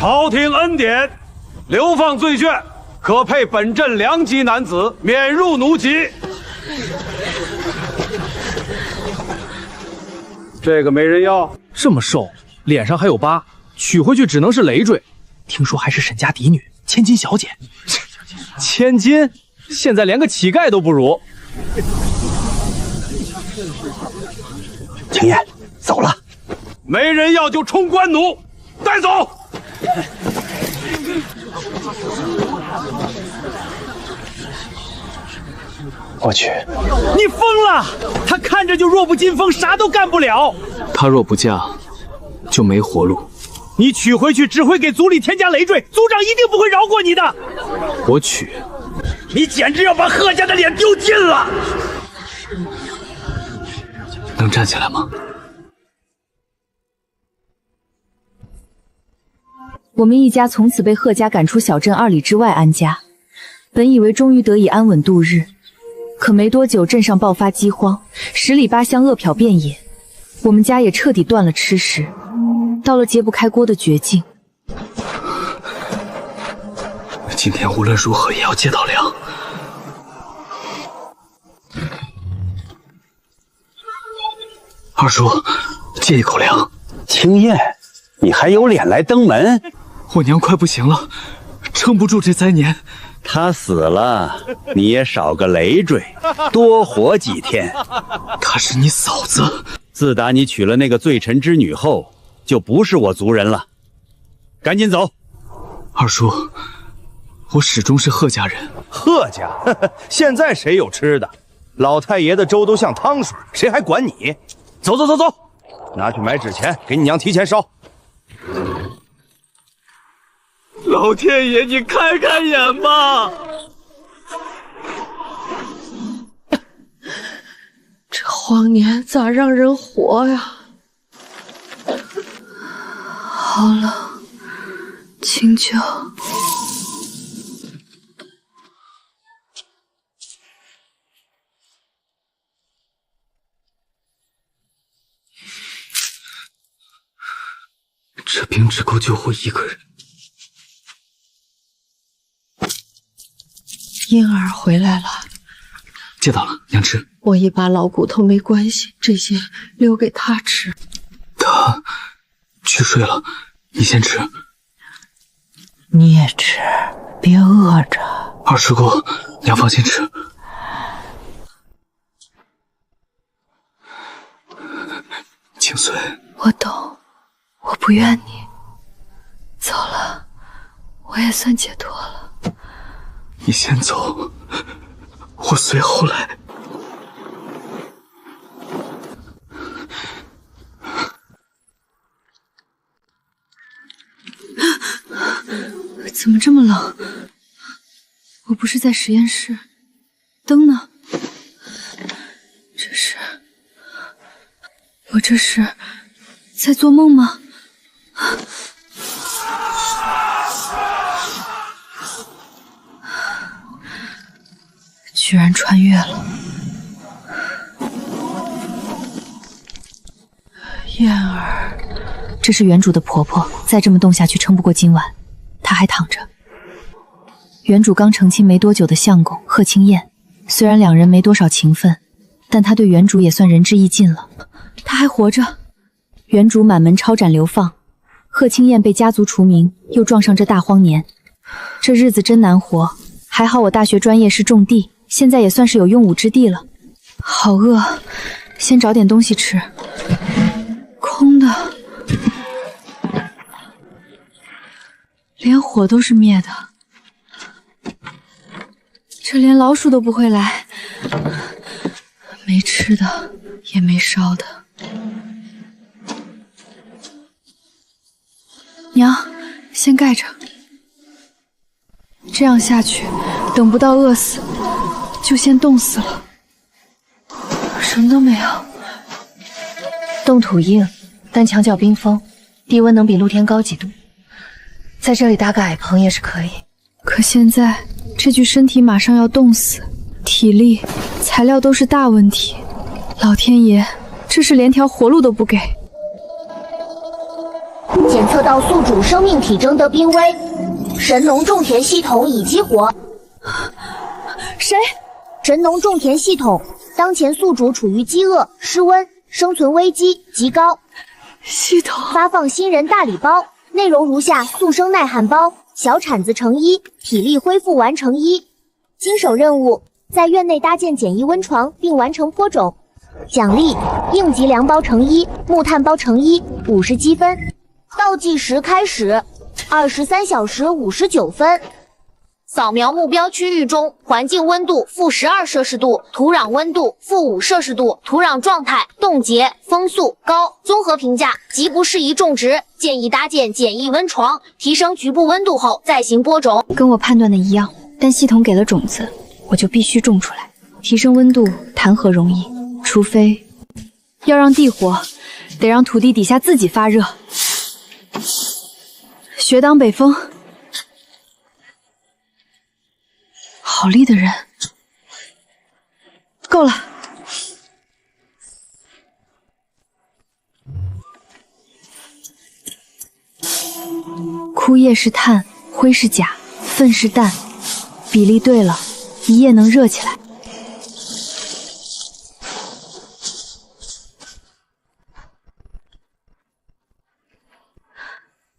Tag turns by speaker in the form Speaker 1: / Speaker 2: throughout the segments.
Speaker 1: 朝廷恩典，流放罪眷，可配本镇良籍男子，免入奴籍。这个没人要，
Speaker 2: 这么瘦，脸上还有疤，娶回去只能是累赘。听说还是沈家嫡女，千金小姐。千金，现在连个乞丐都不如。
Speaker 3: 青燕，走了。
Speaker 1: 没人要就充官奴，带走。
Speaker 3: 我去，
Speaker 2: 你疯了！他看着就弱不禁风，啥都干不了。他若不嫁，就没活路。你娶回去只会给族里添加累赘，族长一定不会饶过你的。我娶，你简直要把贺家的脸丢尽了。能站起来吗？
Speaker 4: 我们一家从此被贺家赶出小镇2里之外安家，本以为终于得以安稳度日，可没多久镇上爆发饥荒，10里8乡饿殍遍野，我们家也彻底断了吃食，到了揭不开锅的绝境。
Speaker 2: 今天无论如何也要借到粮。二叔，借一口粮。
Speaker 3: 青燕，你还有脸来登门？
Speaker 2: 我娘快不行了，撑不住这灾年。
Speaker 3: 她死了，你也少个累赘，多活几天。
Speaker 2: 她是你嫂子。
Speaker 3: 自打你娶了那个罪臣之女后，就不是我族人了。赶紧走。
Speaker 2: 二叔，我始终是贺家人。
Speaker 5: 贺家？现在谁有吃的？老太爷的粥都像汤水，谁还管你？走走走走，拿去买纸钱，给你娘提前烧。
Speaker 2: 老天爷，你开开眼吧！
Speaker 6: 这荒年咋让人活呀？好冷，清酒。
Speaker 2: 这冰只够救活一个人。
Speaker 6: 婴儿回来了，
Speaker 2: 借到了，娘吃。
Speaker 6: 我一把老骨头没关系，这些留给他吃。
Speaker 2: 他去睡了，你先吃。
Speaker 6: 你也吃，别饿着。
Speaker 2: 二师姑，娘放心吃。清碎，
Speaker 6: 我懂，我不怨你。走了，我也算解脱了。
Speaker 2: 你先走，我随后来。
Speaker 4: 怎么这么冷？我不是在实验室，灯呢？我这是在做梦吗？居然穿越了。
Speaker 6: 燕儿，
Speaker 4: 这是原主的婆婆，再这么冻下去撑不过今晚，她还躺着。原主刚成亲没多久的相公贺青燕，虽然两人没多少情分，但他对原主也算仁至义尽了。他还活着。原主满门抄斩流放，贺青燕被家族除名，又撞上这大荒年，这日子真难活。还好我大学专业是种地，现在也算是有用武之地了。好饿，先找点东西吃。空的，连火都是灭的，这连老鼠都不会来。没吃的，也没烧的。娘，先盖着，这样下去，等不到饿死，就先冻死了。什么都没有。
Speaker 7: 冻土硬，但墙角冰封，低温能比露天高几度。在这里搭个矮棚也是可以。
Speaker 4: 可现在这具身体马上要冻死，体力、材料都是大问题。老天爷，这是连条活路都不给。
Speaker 8: 检测到宿主生命体征的濒危，神农种田系统已激活。
Speaker 4: 谁？
Speaker 8: 神农种田系统，当前宿主处于饥饿、失温，生存危机极高。
Speaker 4: 系统
Speaker 8: 发放新人大礼包，内容如下：速生耐旱包，小铲子乘1，体力恢复完成1。新手任务：在院内搭建简易温床并完成播种。奖励：应急粮包乘1，木炭包乘1，50积分。倒计时开始，23小时59分。扫描目标区域中，环境温度-12摄氏度，土壤温度-5摄氏度，土壤状态冻结，风速高。综合评价：极不适宜种植，建议搭建简易温床，提升局部温度后再行播种。
Speaker 4: 跟我判断的一样，但系统给了种子，我就必须种出来。提升温度谈何容易？除非要让地火，得让土地底下自己发热。学当北风。好力的人，够了。枯叶是碳，灰是钾，粪是氮，比例对了，一夜能热起来。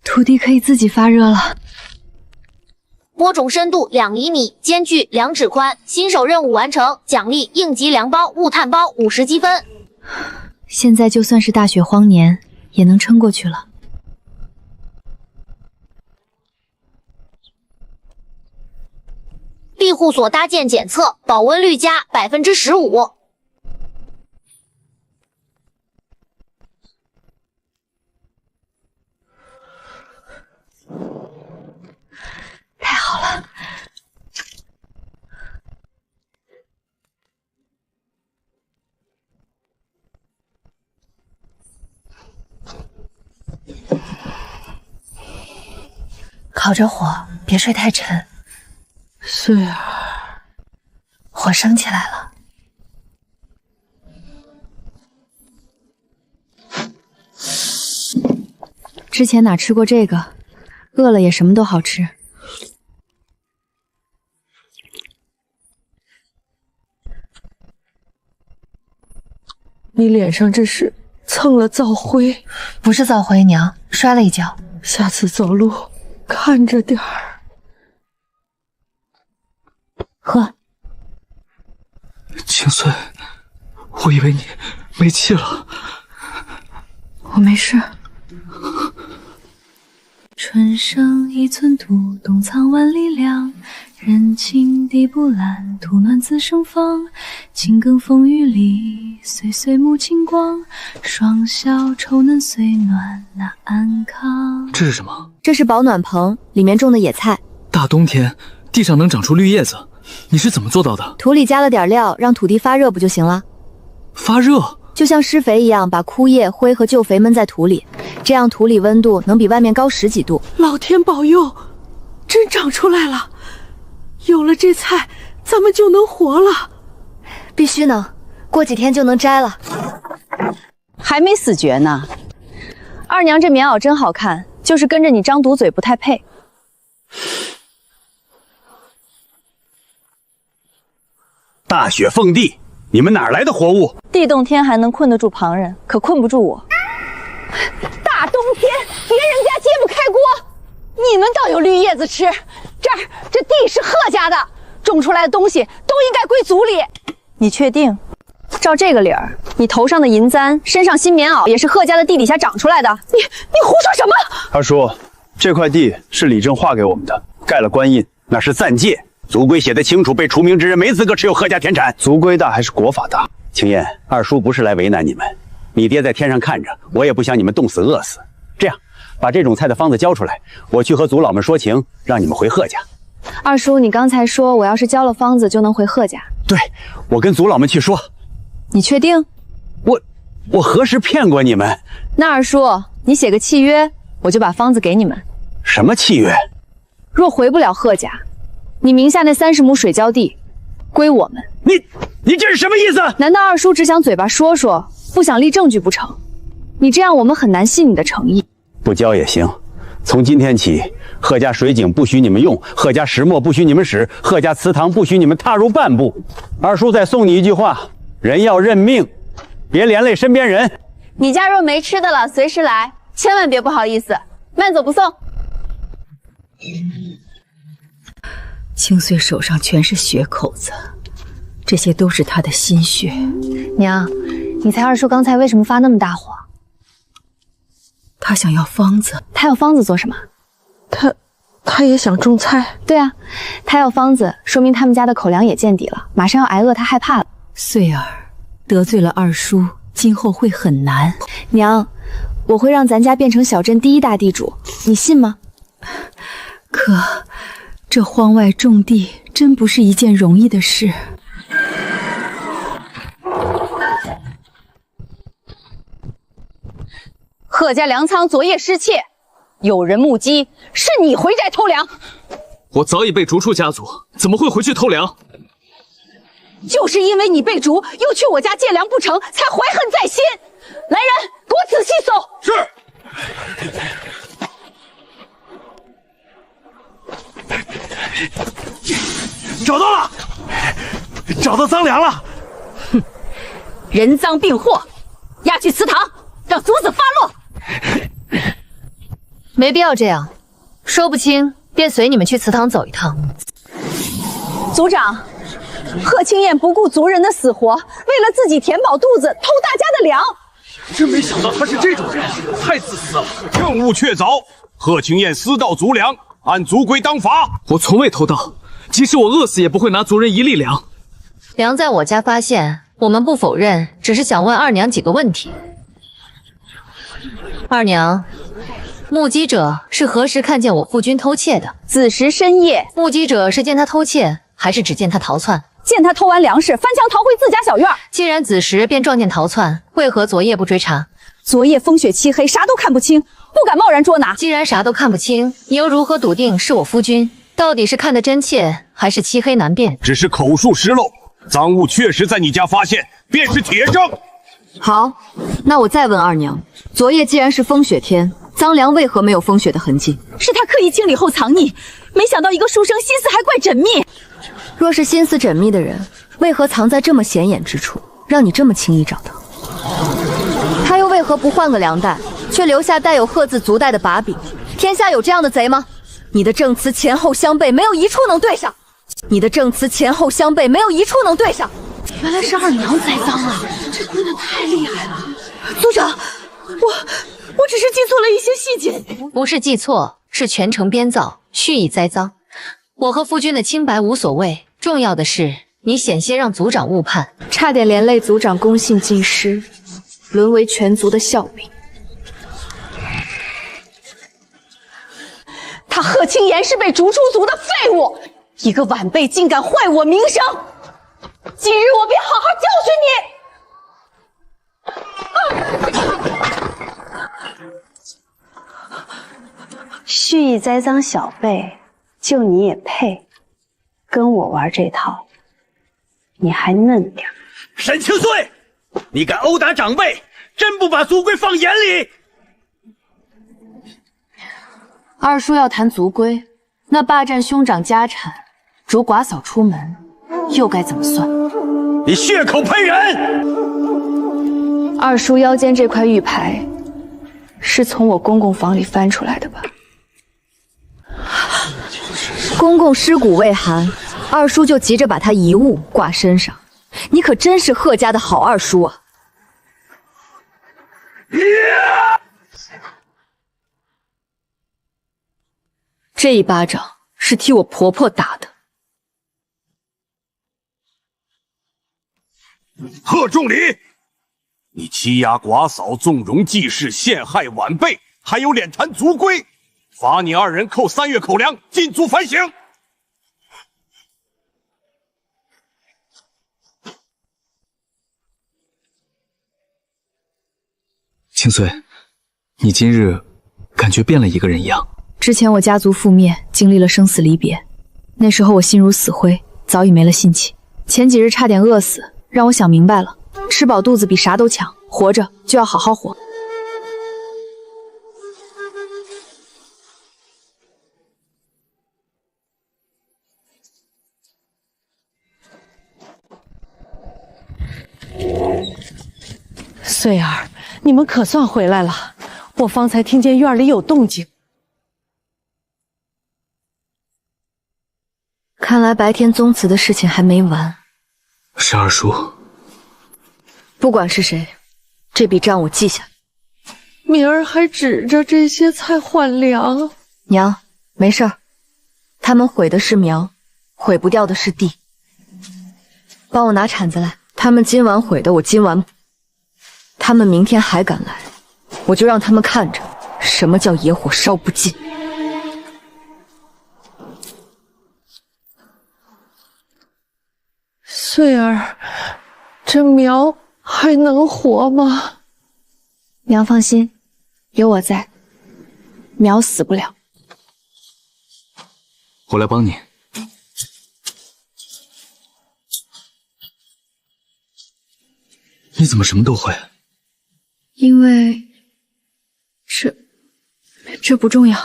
Speaker 4: 土地可以自己发热了。
Speaker 8: 播种深度2厘米，间距2指宽。新手任务完成，奖励应急粮包、木炭包50积分。
Speaker 4: 现在就算是大雪荒年，也能撑过去了。
Speaker 8: 庇护所搭建检测，保温率加15%。
Speaker 4: 太好了！
Speaker 7: 烤着火，别睡太沉。
Speaker 6: 穗儿，
Speaker 7: 火升起来了。
Speaker 4: 之前哪吃过这个？饿了也什么都好吃。
Speaker 6: 你脸上这是蹭了灶灰？
Speaker 7: 不是灶灰，娘，摔了一跤。
Speaker 6: 下次走路看着点儿。
Speaker 7: 喝。
Speaker 2: 清穗，我以为你没气了。
Speaker 4: 我没事。春生一寸土，冬藏万里粮。人情地不烂，土暖自生芳。青耕风雨里，岁岁沐清光。双晓愁嫩岁暖那安康。
Speaker 2: 这是什么？
Speaker 4: 这是保暖棚，里面种的野菜。
Speaker 2: 大冬天地上能长出绿叶子，你是怎么做到的？
Speaker 4: 土里加了点料，让土地发热不就行了？
Speaker 2: 发热？
Speaker 4: 就像施肥一样，把枯叶、灰和旧肥闷在土里，这样土里温度能比外面高10几度。
Speaker 6: 老天保佑，真长出来了！有了这菜，咱们就能活了。
Speaker 4: 必须能，过几天就能摘了。
Speaker 9: 还没死绝呢。二娘这棉袄真好看，就是跟着你张毒嘴不太配。
Speaker 3: 大雪封地，你们哪来的活物？
Speaker 9: 地洞天还能困得住旁人，可困不住我。大冬天，别人家揭不开锅，你们倒有绿叶子吃。这地是贺家的，种出来的东西都应该归族里。你确定？照这个理儿，你头上的银簪，身上新棉袄，也是贺家的地底下长出来的。你胡说什么？
Speaker 5: 二叔，这块地是李正划给我们的，盖了官印，
Speaker 3: 那是暂借。族规写得清楚，被除名之人没资格持有贺家田产。
Speaker 5: 族规大还是国法大？
Speaker 3: 青燕，二叔不是来为难你们，你爹在天上看着，我也不想你们冻死饿死。这样，把这种菜的方子交出来，我去和族老们说情，让你们回贺家。
Speaker 9: 二叔，你刚才说我要是交了方子就能回贺家？
Speaker 3: 对，我跟族老们去说。
Speaker 9: 你确定？
Speaker 3: 我何时骗过你们？
Speaker 9: 那二叔，你写个契约，我就把方子给你们。
Speaker 3: 什么契约？
Speaker 9: 若回不了贺家，你名下那30亩水浇地归我们。
Speaker 3: 你这是什么意思？
Speaker 9: 难道二叔只想嘴巴说说，不想立证据不成？你这样我们很难信你的诚意。
Speaker 3: 不交也行。从今天起，贺家水井不许你们用，贺家石磨不许你们使，贺家祠堂不许你们踏入半步。二叔再送你一句话：人要认命，别连累身边人。
Speaker 9: 你家若没吃的了，随时来，千万别不好意思，慢走不送。
Speaker 4: 清穗手上全是血口子，这些都是他的心血。
Speaker 7: 娘，你猜二叔刚才为什么发那么大火？
Speaker 4: 他想要方子。
Speaker 7: 他要方子做什么？
Speaker 6: 他也想种菜。
Speaker 7: 对啊，他要方子，说明他们家的口粮也见底了，马上要挨饿，他害怕了。
Speaker 4: 穗儿得罪了二叔，今后会很难。
Speaker 7: 娘，我会让咱家变成小镇第1大地主，你信吗？
Speaker 4: 可这荒外种地真不是一件容易的事。
Speaker 9: 贺家粮仓昨夜失窃，有人目击是你回寨偷粮。
Speaker 2: 我早已被逐出家族，怎么会回去偷粮？
Speaker 9: 就是因为你被逐，又去我家借粮不成，才怀恨在心。来人，给我仔细
Speaker 2: 是。找到了，找到赃粮了。
Speaker 9: 哼，人赃并获，押去祠堂，让族子发落。
Speaker 7: 没必要这样，说不清便随你们去祠堂走一趟。
Speaker 9: 族长，贺青燕不顾族人的死活，为了自己填饱肚子，偷大家的粮。
Speaker 1: 真没想到他是这种人，太自私了。任务确凿，贺青燕私盗族粮，按族规当罚。
Speaker 2: 我从未偷盗，即使我饿死也不会拿族人一粒粮。
Speaker 7: 粮在我家发现，我们不否认，只是想问二娘几个问题。二娘，目击者是何时看见我父君偷窃的？
Speaker 9: 子时深夜。
Speaker 7: 目击者是见他偷窃，还是只见他逃窜？
Speaker 9: 见他偷完粮食，翻墙逃回自家小院。
Speaker 7: 既然子时便撞见逃窜，为何昨夜不追查？
Speaker 9: 昨夜风雪漆黑，啥都看不清，不敢贸然捉拿。
Speaker 7: 既然啥都看不清，你又如何笃定是我夫君？到底是看得真切，还是漆黑难辨？
Speaker 1: 只是口述失漏，赃物确实在你家发现，便是铁证。
Speaker 10: 好，那我再问二娘，昨夜既然是风雪天，赃粮为何没有风雪的痕迹？
Speaker 9: 是他刻意清理后藏匿，没想到一个书生心思还怪缜密。
Speaker 10: 若是心思缜密的人，为何藏在这么显眼之处，让你这么轻易找到？他又为何不换个粮袋，却留下带有贺字族代的把柄？天下有这样的贼吗？你的证词前后相悖，没有一处能对上。你的证词前后相悖，没有一处能对上。
Speaker 6: 原来是二娘栽赃啊！这姑娘太厉害了。族长，我只是记错了一些细节。
Speaker 7: 不是记错，是全城编造，蓄意栽赃。我和夫君的清白无所谓，重要的是你险些让族长误判，
Speaker 10: 差点连累族长公信尽失，沦为全族的笑柄。
Speaker 9: 他贺青言是被逐出族的废物，一个晚辈竟敢坏我名声，今日我便好好教训你。蓄意栽赃小辈，就你也配跟我玩这套？你还嫩点。
Speaker 2: 沈清穗，你敢殴打长辈，真不把族规放眼里！
Speaker 10: 二叔要谈族规，那霸占兄长家产，逐寡嫂出门，又该怎么算？
Speaker 2: 你血口喷人！
Speaker 10: 二叔腰间这块玉牌，是从我公公房里翻出来的吧？公公尸骨未寒，二叔就急着把他遗物挂身上，你可真是贺家的好二叔啊！这一巴掌是替我婆婆打的。
Speaker 1: 贺仲礼，你欺压寡嫂，纵容继室，陷害晚辈，还有脸谈族规？罚你二人扣3月口粮，禁足反省。
Speaker 2: 清穗，你今日感觉变了一个人一样。
Speaker 4: 之前我家族覆灭，经历了生死离别，那时候我心如死灰，早已没了信气。前几日差点饿死，让我想明白了，吃饱肚子比啥都强，活着就要好好活。
Speaker 6: 穗儿，你们可算回来了！我方才听见院里有动静。
Speaker 10: 看来白天宗祠的事情还没完。
Speaker 2: 是二叔。
Speaker 10: 不管是谁，这笔账我记下。
Speaker 6: 明儿还指着这些菜换粮。
Speaker 10: 娘，没事儿。他们毁的是苗，毁不掉的是地。帮我拿铲子来。他们今晚毁的，我今晚补。他们明天还敢来，我就让他们看着什么叫野火烧不尽。
Speaker 6: 穗儿，这苗还能活吗？
Speaker 4: 娘放心，有我在，苗死不了。
Speaker 2: 我来帮你。你怎么什么都会？
Speaker 4: 因为这不重要。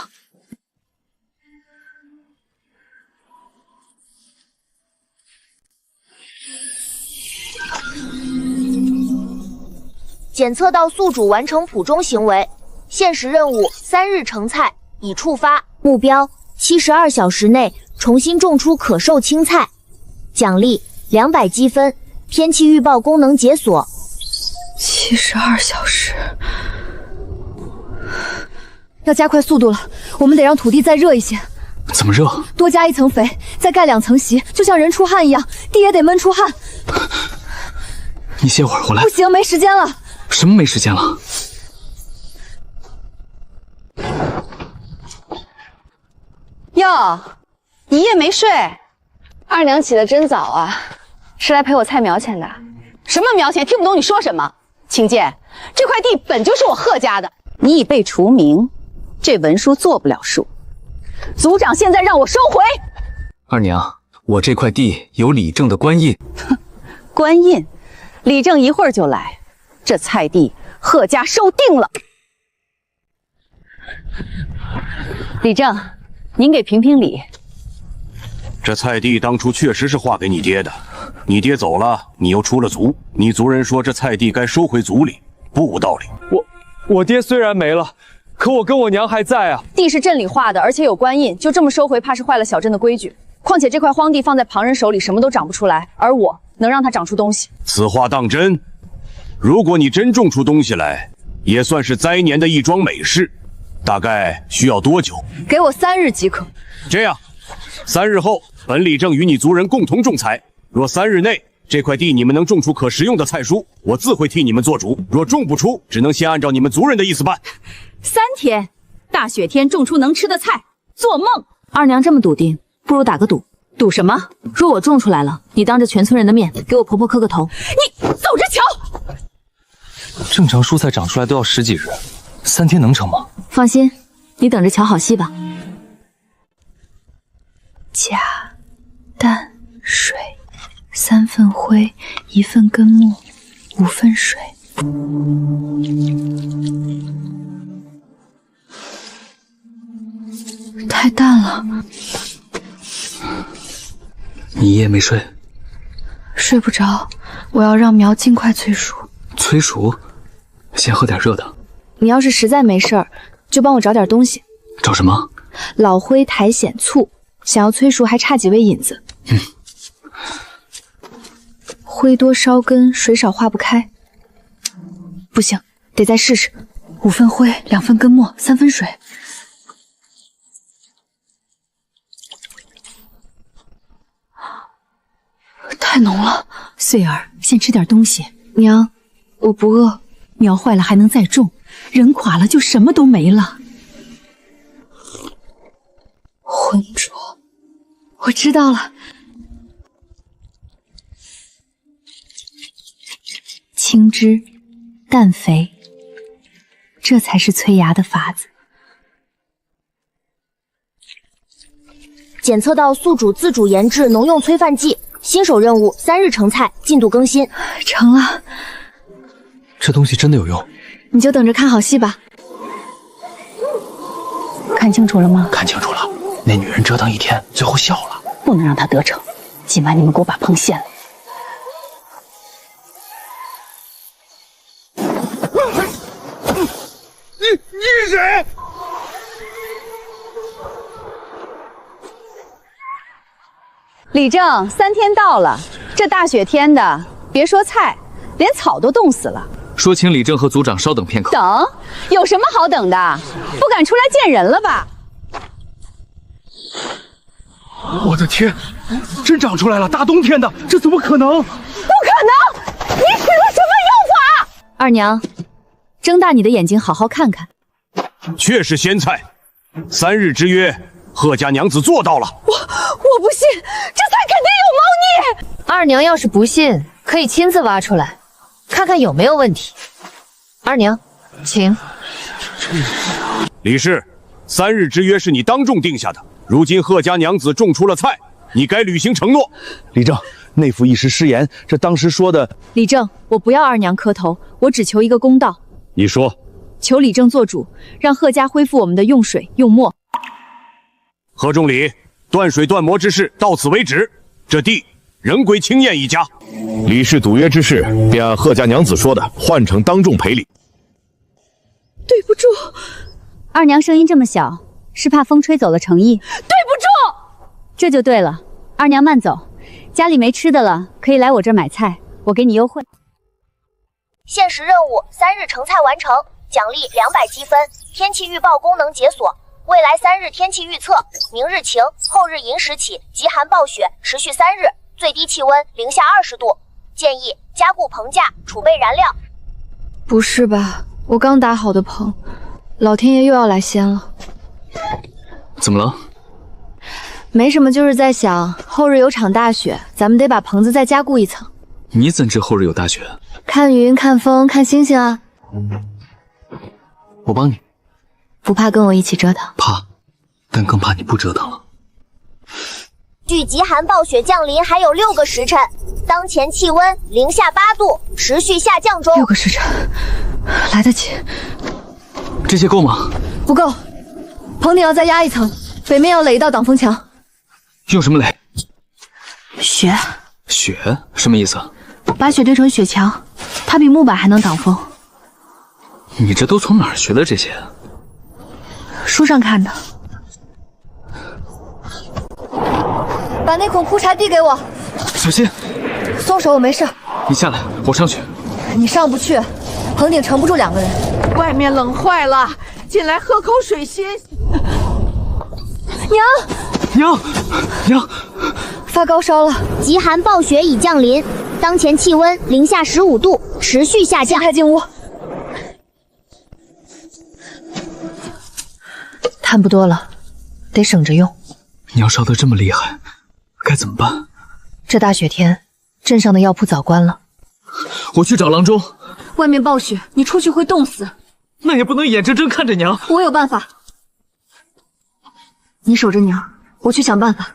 Speaker 8: 检测到宿主完成普中行为，限时任务3日成菜已触发，目标72小时内重新种出可售青菜，奖励200积分，天气预报功能解锁。
Speaker 4: 72小时，
Speaker 10: 要加快速度了，我们得让土地再热一些。
Speaker 2: 怎么热？
Speaker 10: 多加1层肥，再盖2层席，就像人出汗一样，地也得闷出汗。
Speaker 2: 你歇会儿，我来。
Speaker 10: 不行，没时间了。
Speaker 2: 什么没时间了？
Speaker 9: 哟，一夜没睡，二娘起得真早啊，是来陪我菜苗钱的。什么苗钱？听不懂你说什么。青剑，这块地本就是我贺家的，你已被除名，这文书做不了数。族长现在让我收回。
Speaker 2: 二娘，我这块地有李正的官印。
Speaker 9: 官印，李正一会儿就来。这菜地贺家收定了。李正，您给评评理。
Speaker 1: 这菜地当初确实是划给你爹的，你爹走了，你又出了族，你族人说这菜地该收回族里，不无道理。
Speaker 11: 我爹虽然没了，可我跟我娘还在啊。
Speaker 9: 地是镇里划的，而且有官印，就这么收回，怕是坏了小镇的规矩。况且这块荒地放在旁人手里，什么都长不出来，而我能让它长出东西。
Speaker 1: 此话当真？如果你真种出东西来，也算是灾年的一桩美事。大概需要多久？
Speaker 10: 给我3日即可。
Speaker 1: 这样，3日后，本李正与你族人共同种菜。若3日内这块地你们能种出可食用的菜蔬，我自会替你们做主；若种不出，只能先按照你们族人的意思办。
Speaker 12: 3天，大雪天种出能吃的菜，做梦！
Speaker 4: 二娘这么笃定，不如打个赌。
Speaker 12: 赌什么？
Speaker 4: 若我种出来了，你当着全村人的面给我婆婆磕个头。
Speaker 12: 你走着瞧。
Speaker 2: 正常蔬菜长出来都要10几日，3天能成吗？
Speaker 4: 放心，你等着瞧好戏吧。钾、氮、水，3份灰，1份根末，5份水。太淡了。
Speaker 2: 你一夜没睡？
Speaker 4: 睡不着，我要让苗尽快催熟。
Speaker 2: 催熟？先喝点热的。
Speaker 4: 你要是实在没事儿，就帮我找点东西。
Speaker 2: 找什么？
Speaker 4: 老灰、苔藓、醋。想要催熟，还差几味引子。灰多烧根，水少化不开。不行，得再试试。5份灰，2份根末，3分水。太浓了，穗儿，先吃点东西。娘，我不饿。苗坏了还能再种，人垮了就什么都没了。浑浊，我知道了。清汁，淡肥，这才是催芽的法子。
Speaker 8: 检测到宿主自主研制农用催饭剂，新手任务3日成菜，进度更新。
Speaker 4: 成了。
Speaker 2: 这东西真的有用？
Speaker 4: 你就等着看好戏吧。
Speaker 12: 看清楚了吗？
Speaker 2: 看清楚了，那女人折腾1天，最后笑了。
Speaker 12: 不能让她得逞。今晚你们给我把碰现了。
Speaker 5: 水。
Speaker 12: 李正，3天到了，这大雪天的，别说菜，连草都冻死了。
Speaker 11: 说请李正和族长稍等片刻。
Speaker 12: 等？有什么好等的？不敢出来见人了吧？
Speaker 2: 我的天，真长出来了！大冬天的，这怎么可能？
Speaker 12: 不可能！你使了什么妖法？
Speaker 4: 二娘，睁大你的眼睛，好好看看。
Speaker 1: 确是仙菜，3日之约，贺家娘子做到了。
Speaker 12: 我不信，这菜肯定有猫腻。
Speaker 7: 二娘要是不信，可以亲自挖出来，看看有没有问题。二娘，请。
Speaker 1: 李氏，3日之约是你当众定下的，如今贺家娘子种出了菜，你该履行承诺。
Speaker 5: 李正，内府一时失言，这当时说的。
Speaker 4: 李正，我不要二娘磕头，我只求一个公道。
Speaker 1: 你说。
Speaker 4: 求李正做主，让贺家恢复我们的用水用墨。
Speaker 1: 贺仲礼，断水断磨之事到此为止，这地仍归青燕一家。
Speaker 13: 李氏赌约之事，便按贺家娘子说的，换成当众赔礼。
Speaker 12: 对不住，
Speaker 14: 二娘声音这么小，是怕风吹走了诚意。
Speaker 12: 对不住，
Speaker 14: 这就对了。二娘慢走，家里没吃的了，可以来我这儿买菜，我给你优惠。
Speaker 8: 限时任务3日成菜完成，奖励200积分。天气预报功能解锁。未来3日天气预测：明日晴，后日寅时起极寒暴雪，持续3日，最低气温零下20度。建议加固棚架，储备燃料。
Speaker 4: 不是吧？我刚打好的棚，老天爷又要来仙了。
Speaker 11: 怎么了？
Speaker 4: 没什么，就是在想后日有场大雪，咱们得把棚子再加固一层。
Speaker 11: 你怎知后日有大雪？
Speaker 4: 看云，看风，看星星啊。
Speaker 11: 我帮你。
Speaker 4: 不怕跟我一起折腾？
Speaker 11: 怕，但更怕你不折腾了。
Speaker 8: 距极寒暴雪降临还有6个时辰，当前气温零下8度，持续下降中。
Speaker 4: 6个时辰，来得及。
Speaker 11: 这些够吗？
Speaker 4: 不够，棚顶要再压一层，北面要垒一道挡风墙。
Speaker 11: 用什么垒？
Speaker 4: 雪。
Speaker 11: 雪什么意思？
Speaker 4: 把雪堆成雪墙，它比木板还能挡风。
Speaker 11: 你这都从哪儿学的这些？
Speaker 4: 书上看的。把那捆枯柴递给我。
Speaker 11: 小心。
Speaker 4: 松手，我没事。
Speaker 11: 你下来，我上去。
Speaker 4: 你上不去，棚顶盛不住2个人。
Speaker 15: 外面冷坏了，进来喝口水歇歇。
Speaker 11: 娘，
Speaker 8: 发高烧了。极寒暴雪已降临，当前气温零下15度，持续下降。
Speaker 4: 快进屋。炭不多了，得省着用。
Speaker 11: 娘烧得这么厉害，该怎么办？
Speaker 4: 这大雪天，镇上的药铺早关了。
Speaker 11: 我去找郎中。
Speaker 14: 外面暴雪，你出去会冻死。
Speaker 11: 那也不能眼睁睁看着娘。
Speaker 14: 我有办法。
Speaker 4: 你守着娘，我去想办法。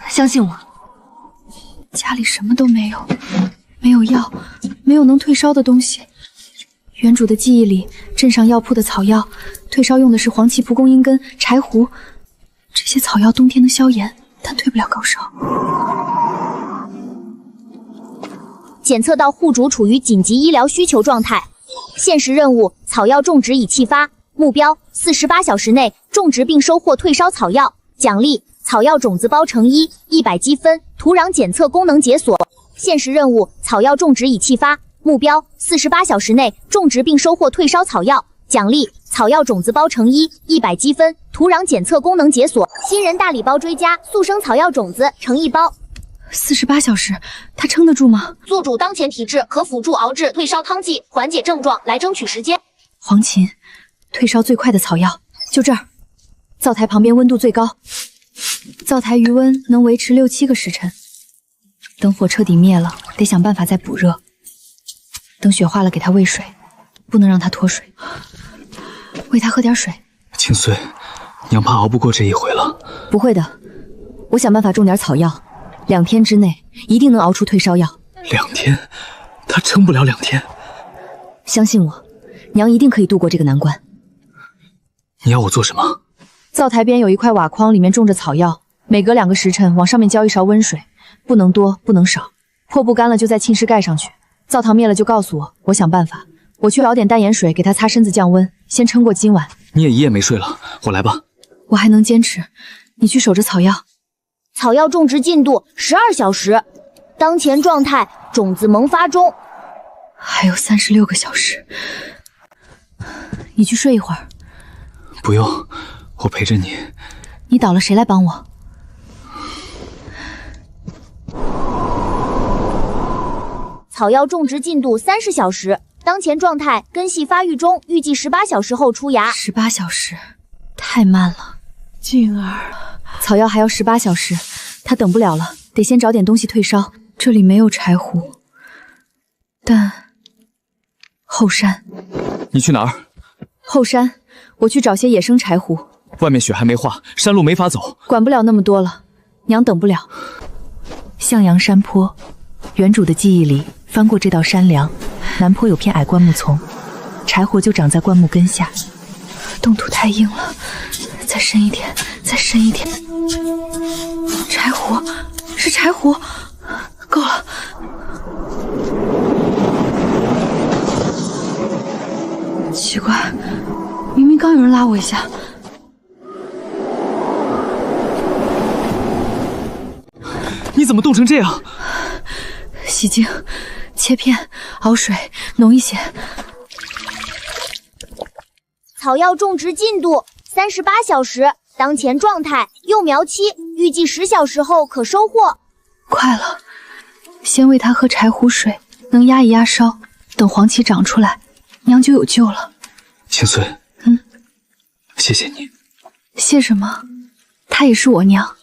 Speaker 4: 相信我。家里什么都没有，没有药，没有能退烧的东西。原主的记忆里，镇上药铺的草药，退烧用的是黄芪、蒲公英根、柴胡。这些草药冬天能消炎，但退不了高烧。
Speaker 8: 检测到户主处于紧急医疗需求状态。限时任务：草药种植已弃发，目标48小时内种植并收获退烧草药。奖励：草药种子包成衣，100积分。土壤检测功能解锁。限时任务：草药种植已弃发，目标48小时内种植并收获退烧草药。奖励：草药种子包成衣，100积分。土壤检测功能解锁。新人大礼包追加：速生草药种子成1包。
Speaker 4: 48小时，他撑得住吗？
Speaker 8: 做主当前体质，可辅助熬制退烧汤剂，缓解症状，来争取时间。
Speaker 4: 黄芪，退烧最快的草药，就这儿。灶台旁边温度最高，灶台余温能维持6、7个时辰。等火彻底灭了，得想办法再补热。等雪化了，给他喂水，不能让他脱水。喂他喝点水。
Speaker 11: 青穗，娘怕熬不过这一回了。
Speaker 4: 不会的，我想办法种点草药，2天之内一定能熬出退烧药。
Speaker 11: 2天？他撑不了2天。
Speaker 4: 相信我，娘一定可以度过这个难关。
Speaker 11: 你要我做什么？
Speaker 4: 灶台边有一块瓦筐，里面种着草药，每隔2个时辰往上面浇一勺温水，不能多，不能少。破布干了就在浸湿盖上去。灶堂灭了就告诉我，我想办法。我去舀点淡盐水给他擦身子降温，先撑过今晚。
Speaker 11: 你也一夜没睡了，我来吧。
Speaker 4: 我还能坚持，你去守着草药。
Speaker 8: 草药种植进度12小时，当前状态种子萌发中。
Speaker 4: 还有36个小时，你去睡一会儿。
Speaker 11: 不用，我陪着你。
Speaker 4: 你倒了谁来帮我？
Speaker 8: 草药种植进度30小时，当前状态根系发育中，预计18小时后出芽。
Speaker 4: 18小时，太慢了。
Speaker 6: 静儿，
Speaker 4: 草药还要18小时，他等不了了，得先找点东西退烧。这里没有柴胡，但后山。
Speaker 11: 你去哪儿？
Speaker 4: 后山，我去找些野生柴胡。
Speaker 11: 外面雪还没化，山路没法走。
Speaker 4: 管不了那么多了，娘等不了。向阳山坡，原主的记忆里，翻过这道山梁，南坡有片矮灌木丛，柴火就长在灌木根下。冻土太硬了，再深一点，再深一点。柴胡，是柴胡，够了。奇怪，明明刚有人拉我一下。
Speaker 11: 你怎么冻成这样？
Speaker 4: 洗净，切片，熬水，浓一些。
Speaker 8: 草药种植进度38小时，当前状态幼苗期，预计10小时后可收获。
Speaker 4: 快了，先喂它喝柴胡水，能压一压烧，等黄芪长出来，娘就有救了。
Speaker 11: 清碎，谢谢你。
Speaker 4: 谢什么？她也是我娘。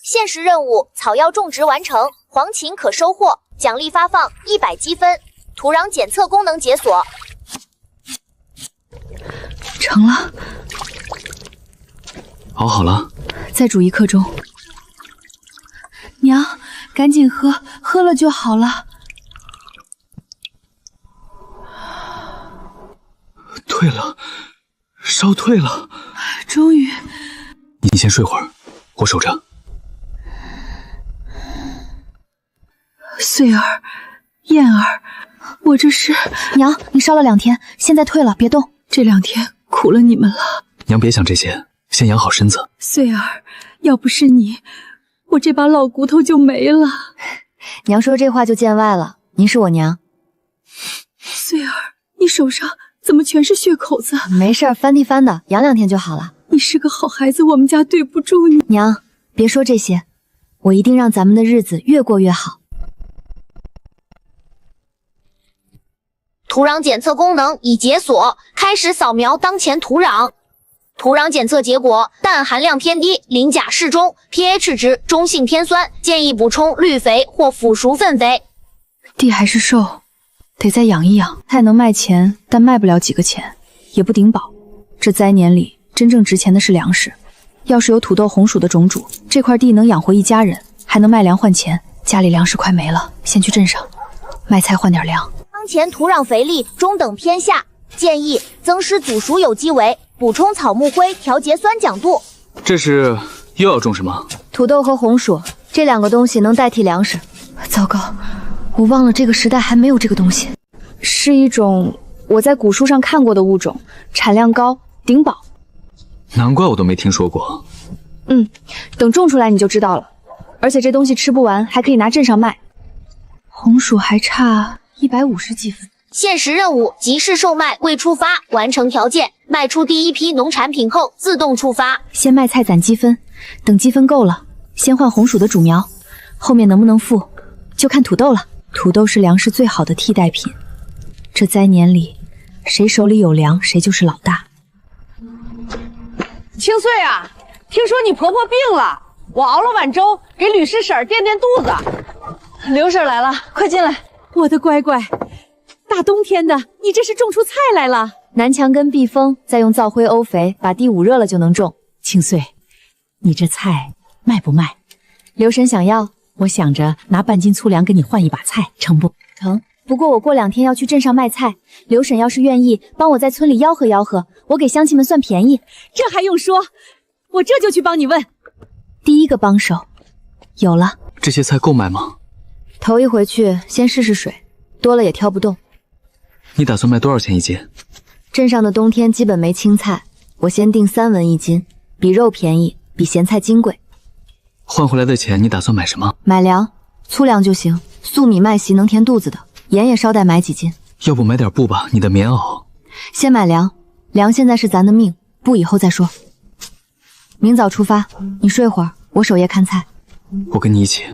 Speaker 8: 限时任务：草药种植完成，黄芪可收获，奖励发放100积分，土壤检测功能解锁。
Speaker 4: 成了。
Speaker 11: 熬好了，
Speaker 4: 再煮1刻钟。娘，赶紧喝，喝了就好了。
Speaker 11: 退了，烧退了。
Speaker 4: 终于。
Speaker 11: 你先睡会儿，我守着。
Speaker 4: 穗儿，燕儿，我这是……娘，你烧了2天，现在退了，别动。这2天苦了你们了。
Speaker 11: 娘别想这些，先养好身子。
Speaker 4: 穗儿，要不是你，我这把老骨头就没了。
Speaker 10: 娘说这话就见外了，您是我娘。
Speaker 4: 穗儿，你手上怎么全是血口子？
Speaker 10: 没事儿，翻地翻的，养2天就好了。
Speaker 4: 你是个好孩子，我们家对不住你。
Speaker 10: 娘，别说这些，我一定让咱们的日子越过越好。
Speaker 8: 土壤检测功能已解锁，开始扫描当前土壤。土壤检测结果：氮含量偏低，磷钾适中 ，pH 值中性偏酸，建议补充绿肥或腐熟粪肥。
Speaker 4: 地还是瘦，得再养一养。菜能卖钱，但卖不了几个钱，也不顶饱。这灾年里，真正值钱的是粮食。要是有土豆、红薯的种主，这块地能养活一家人，还能卖粮换钱。家里粮食快没了，先去镇上卖菜换点粮。
Speaker 8: 当前土壤肥力中等偏下，建议增施阻熟有机肥，补充草木灰，调节酸碱度。
Speaker 11: 这是又要种什么？
Speaker 10: 土豆和红薯这2个东西能代替粮食。
Speaker 4: 糟糕，我忘了这个时代还没有这个东西。是一种我在古书上看过的物种，产量高，顶饱。
Speaker 11: 难怪我都没听说过。
Speaker 4: 等种出来你就知道了。而且这东西吃不完，还可以拿镇上卖。红薯还差150积分。
Speaker 8: 限时任务：集市售卖未触发，完成条件，卖出第1批农产品后自动触发。
Speaker 4: 先卖菜攒积分，等积分够了，先换红薯的主苗，后面能不能富，就看土豆了。土豆是粮食最好的替代品。这灾年里，谁手里有粮，谁就是老大。
Speaker 15: 清穗啊，听说你婆婆病了，我熬了碗粥给吕师婶垫垫肚子。
Speaker 12: 刘婶来了，快进来。我的乖乖，大冬天的，你这是种出菜来了？
Speaker 4: 南墙根避风，再用灶灰欧肥把地捂热了就能种。
Speaker 16: 清穗，你这菜卖不卖？
Speaker 4: 刘婶想要，
Speaker 16: 我想着拿半斤粗粮给你换一把菜，成不？
Speaker 4: 成。不过我过2天要去镇上卖菜，刘婶要是愿意帮我在村里吆喝吆喝，我给乡亲们算便宜。
Speaker 12: 这还用说？我这就去帮你问。
Speaker 4: 第一个帮手有了。
Speaker 11: 这些菜够卖吗？
Speaker 10: 头一回去先试试水，多了也挑不动。
Speaker 11: 你打算卖多少钱一斤？
Speaker 10: 镇上的冬天基本没青菜，我先定3文一斤，比肉便宜，比咸菜金贵。
Speaker 11: 换回来的钱你打算买什么？
Speaker 10: 买粮，粗粮就行，粟米麦席能填肚子的，盐也捎带买几斤。
Speaker 11: 要不买点布吧，你的棉袄。
Speaker 10: 先买粮，粮现在是咱的命，布以后再说。明早出发，你睡会儿，我守夜看菜。
Speaker 11: 我跟你一起。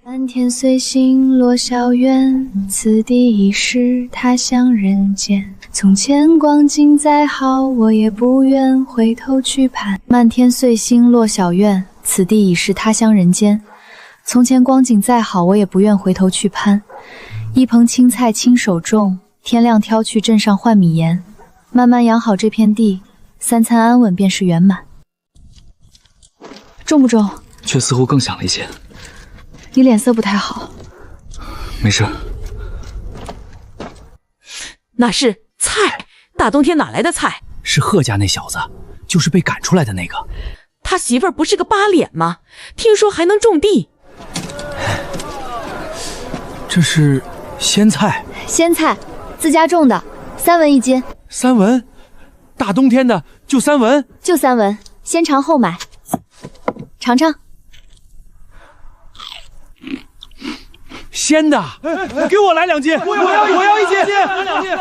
Speaker 4: 漫天随行落小院，此地已是他乡人间。从前光景再好，我也不愿回头去盼。漫天碎星落小院，此地已是他乡人间。从前光景再好，我也不愿回头去攀。一棚青菜亲手种，天亮挑去镇上换米盐。慢慢养好这片地，3餐安稳便是圆满。重不重？
Speaker 11: 却似乎更响了一些。
Speaker 4: 你脸色不太好。
Speaker 11: 没事。
Speaker 15: 那是菜，大冬天哪来的菜？
Speaker 2: 是贺家那小子，就是被赶出来的那个。
Speaker 15: 他媳妇儿不是个疤脸吗？听说还能种地。
Speaker 2: 这是鲜菜。
Speaker 10: 鲜菜，自家种的，3文一斤。
Speaker 2: 3文？大冬天的就3文？
Speaker 10: 就3文，先尝后买。尝尝。
Speaker 2: 鲜的，给我来2斤！我要1斤！来2斤！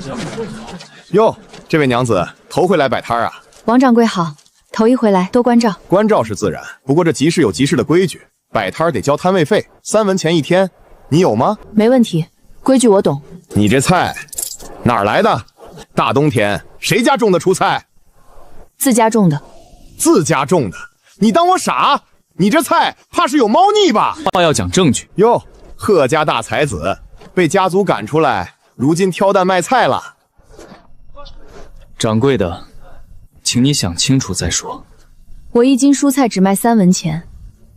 Speaker 2: 上车！
Speaker 13: 哟，这位娘子头回来摆摊啊？
Speaker 4: 王掌柜好，头一回来，多关照。
Speaker 13: 关照是自然，不过这集市有集市的规矩，摆摊得交摊位费，3文钱1天，你有吗？
Speaker 4: 没问题，规矩我懂。
Speaker 13: 你这菜哪儿来的？大冬天谁家种的出菜？
Speaker 4: 自家种的。
Speaker 13: 自家种的？你当我傻？你这菜怕是有猫腻吧？
Speaker 11: 话要讲证据。
Speaker 13: 哟，贺家大才子被家族赶出来，如今挑担卖菜了。
Speaker 11: 掌柜的，请你想清楚再说。
Speaker 4: 我1斤蔬菜只卖3文钱，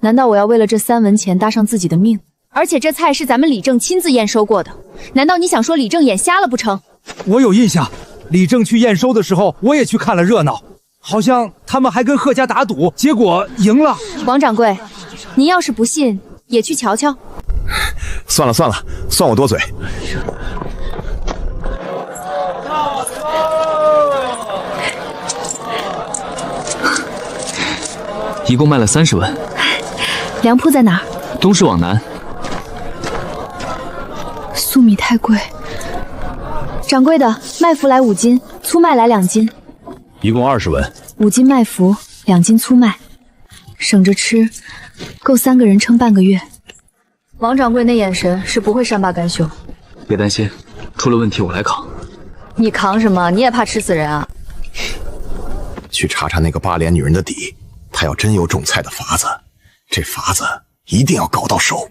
Speaker 4: 难道我要为了这3文钱搭上自己的命？而且这菜是咱们李正亲自验收过的，难道你想说李正眼瞎了不成？
Speaker 2: 我有印象，李正去验收的时候，我也去看了热闹。好像他们还跟贺家打赌，结果赢了。
Speaker 4: 王掌柜，您要是不信，也去瞧瞧。
Speaker 13: 算了，算我多嘴。
Speaker 11: 一共卖了30文。
Speaker 4: 粮铺在哪儿？
Speaker 11: 东市往南。
Speaker 4: 粟米太贵。掌柜的，麦麸来5斤，粗麦来2斤。
Speaker 13: 一共20文
Speaker 4: ，5斤麦麸，2斤粗麦，省着吃，够3个人撑半个月。
Speaker 10: 王掌柜那眼神是不会善罢甘休。
Speaker 11: 别担心，出了问题我来扛。
Speaker 10: 你扛什么？你也怕吃死人啊？
Speaker 13: 去查查那个疤脸女人的底，她要真有种菜的法子，这法子一定要搞到手。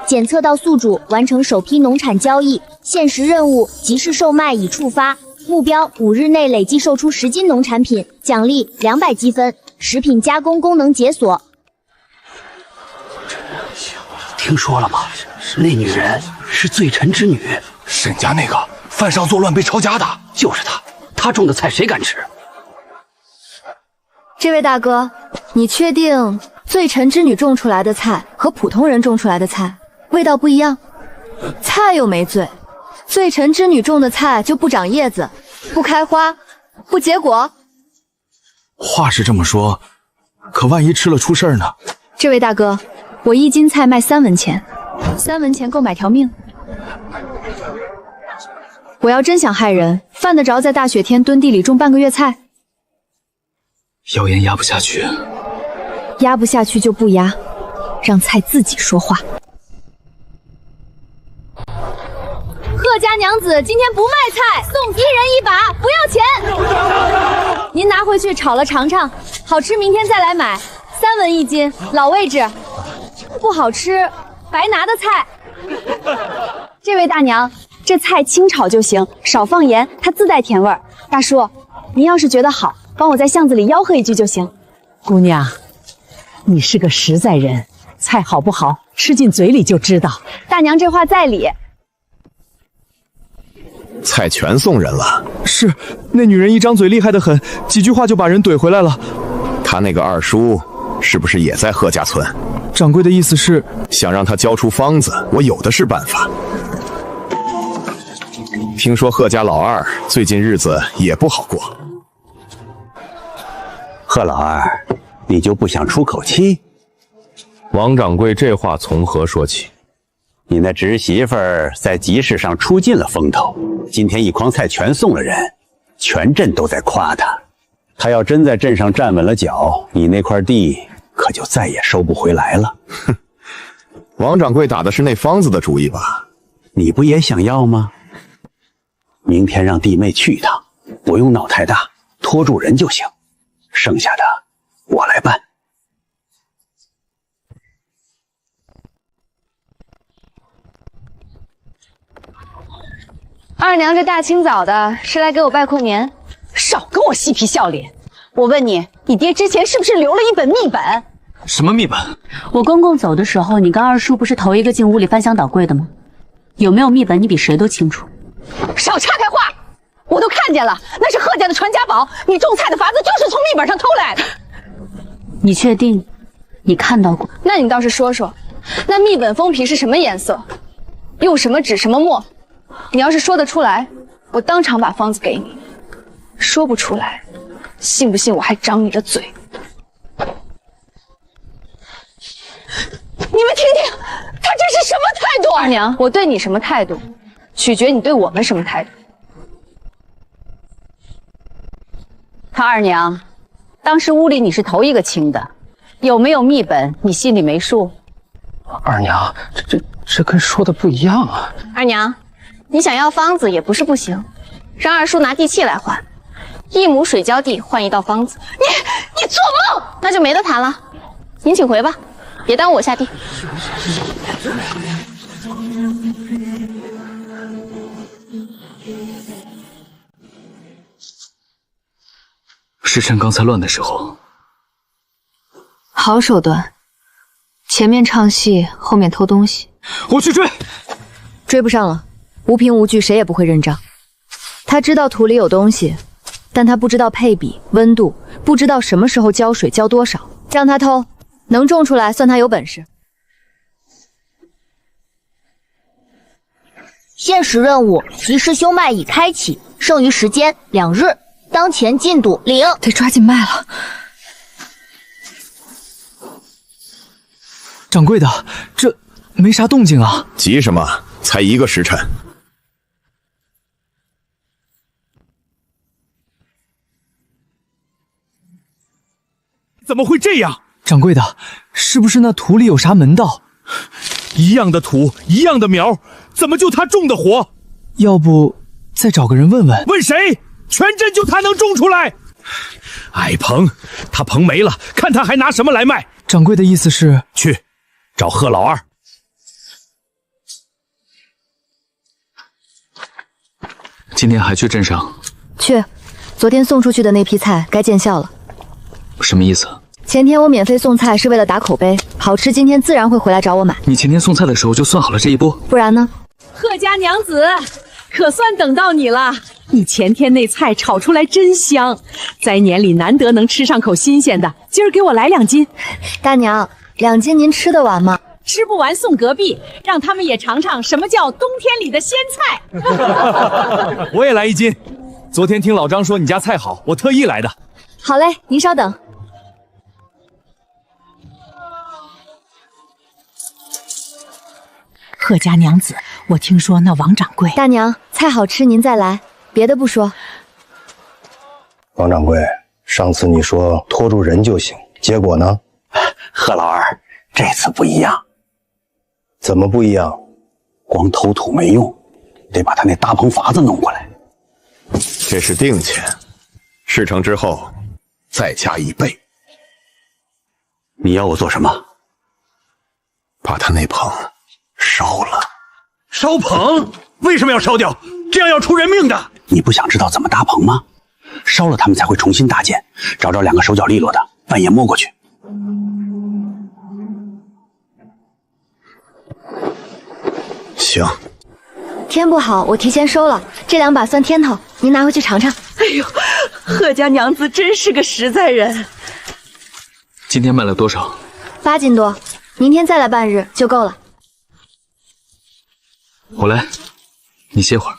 Speaker 8: 检测到宿主完成首批农产交易，限时任务集市售卖已触发，目标5日内累计售出10斤农产品，奖励200积分，食品加工功能解锁。
Speaker 17: 听说了吗？那女人是罪臣之女，
Speaker 18: 沈家那个犯上作乱被抄家的，
Speaker 17: 就是她。她种的菜谁敢吃？
Speaker 10: 这位大哥，你确定罪臣之女种出来的菜和普通人种出来的菜味道不一样？菜又没罪，罪臣之女种的菜就不长叶子，不开花，不结果。
Speaker 18: 话是这么说，可万一吃了出事儿呢？
Speaker 4: 这位大哥，我1斤菜卖3文钱，3文钱够买条命。我要真想害人，犯得着在大雪天蹲地里种半个月菜？
Speaker 11: 谣言压不下去，
Speaker 4: 压不下去就不压，让菜自己说话。
Speaker 9: 贺家娘子今天不卖菜，送1人1把，不要钱。您拿回去炒了尝尝，好吃明天再来买，3文1斤，老位置。不好吃，白拿的菜。
Speaker 14: 这位大娘，这菜清炒就行，少放盐，它自带甜味儿。大叔，您要是觉得好，帮我在巷子里吆喝一句就行。
Speaker 16: 姑娘，你是个实在人，菜好不好，吃进嘴里就知道。
Speaker 14: 大娘这话在理。
Speaker 13: 菜全送人了。
Speaker 11: 是，那女人一张嘴厉害得很，几句话就把人怼回来了。
Speaker 13: 他那个二叔是不是也在贺家村？
Speaker 11: 掌柜的意思是
Speaker 13: 想让他交出方子，我有的是办法。听说贺家老二最近日子也不好过。
Speaker 3: 贺老二，你就不想出口气？
Speaker 1: 王掌柜这话从何说起？
Speaker 3: 你那侄媳妇儿在集市上出尽了风头，今天一筐菜全送了人，全镇都在夸她。她要真在镇上站稳了脚，你那块地可就再也收不回来了。
Speaker 13: 哼，王掌柜打的是那方子的主意吧？
Speaker 3: 你不也想要吗？明天让弟妹去一趟，不用闹太大，拖住人就行，剩下的我来办。
Speaker 14: 二娘这大清早的是来给我拜过年，
Speaker 9: 少跟我嬉皮笑脸。我问你，你爹之前是不是留了一本秘本？
Speaker 11: 什么秘本？
Speaker 16: 我公公走的时候，你跟二叔不是头一个进屋里翻箱倒柜的吗？有没有秘本，你比谁都清楚。
Speaker 9: 少岔开话，我都看见了，那是贺家的传家宝，你种菜的法子就是从秘本上偷来的。
Speaker 16: 你确定？你看到过？
Speaker 14: 那你倒是说说，那秘本封皮是什么颜色？用什么纸什么墨？你要是说得出来，我当场把方子给你；说不出来，信不信我还长你的嘴？你们听听，他这是什么态度？二娘，我对你什么态度，取决你对我们什么态度。
Speaker 9: 他二娘，当时屋里你是头一个清的，有没有秘本你心里没数？
Speaker 17: 二娘，这跟说的不一样啊！
Speaker 14: 二娘，你想要方子也不是不行，让二叔拿地契来换，1亩水浇地换1道方子。你做梦！那就没得谈了，您请回吧，别耽误我下地。
Speaker 11: 是趁刚才乱的时候。
Speaker 4: 好手段，前面唱戏，后面偷东西。
Speaker 11: 我去追，
Speaker 10: 追不上了，无凭无据，谁也不会认账。他知道土里有东西，但他不知道配比、温度，不知道什么时候浇水浇多少。让他偷，能种出来算他有本事。
Speaker 8: 限时任务：集市修麦已开启，剩余时间2日。当前进度0，
Speaker 4: 得抓紧卖了。
Speaker 11: 掌柜的，这没啥动静啊。
Speaker 13: 急什么？才1个时辰。
Speaker 2: 怎么会这样？
Speaker 11: 掌柜的，是不是那土里有啥门道？
Speaker 2: 一样的土，一样的苗，怎么就他种的活？
Speaker 11: 要不再找个人问问？
Speaker 2: 问谁？全镇就他能种出来？矮棚，他棚没了，看他还拿什么来卖？
Speaker 11: 掌柜的意思是
Speaker 2: 去找贺老二。
Speaker 11: 今天还去镇上？
Speaker 10: 去，昨天送出去的那批菜该见效了。
Speaker 11: 什么意思？
Speaker 10: 前天我免费送菜是为了打口碑，好吃今天自然会回来找我买。
Speaker 11: 你前天送菜的时候就算好了这一波，
Speaker 10: 不然呢？
Speaker 16: 贺家娘子，可算等到你了。你前天那菜炒出来真香，灾年里难得能吃上口新鲜的，今儿给我来2斤。
Speaker 10: 大娘，2斤您吃得完吗？
Speaker 16: 吃不完送隔壁，让他们也尝尝什么叫冬天里的鲜菜。
Speaker 2: 我也来1斤。昨天听老张说你家菜好，我特意来的。
Speaker 10: 好嘞，您稍等。
Speaker 16: 贺家娘子，我听说那王掌柜……
Speaker 10: 大娘，菜好吃您再来，别的不说。
Speaker 19: 王掌柜，上次你说拖住人就行，结果呢？
Speaker 3: 贺老二，这次不一样。
Speaker 19: 怎么不一样？
Speaker 3: 光偷土没用，得把他那搭棚筏子弄过来。
Speaker 13: 这是定钱，事成之后再加1倍。
Speaker 3: 你要我做什么？
Speaker 13: 把他那棚烧了。
Speaker 2: 烧棚？为什么要烧掉？这样要出人命的。
Speaker 3: 你不想知道怎么搭棚吗？烧了他们才会重新搭建，找2个手脚利落的，半夜摸过去。
Speaker 13: 行。
Speaker 10: 天不好，我提前收了，这2把算天头，您拿回去尝尝。
Speaker 16: 哎呦，贺家娘子真是个实在人。
Speaker 11: 今天卖了多少
Speaker 10: ？8斤多，明天再来半日就够了。
Speaker 11: 我来，你歇会儿。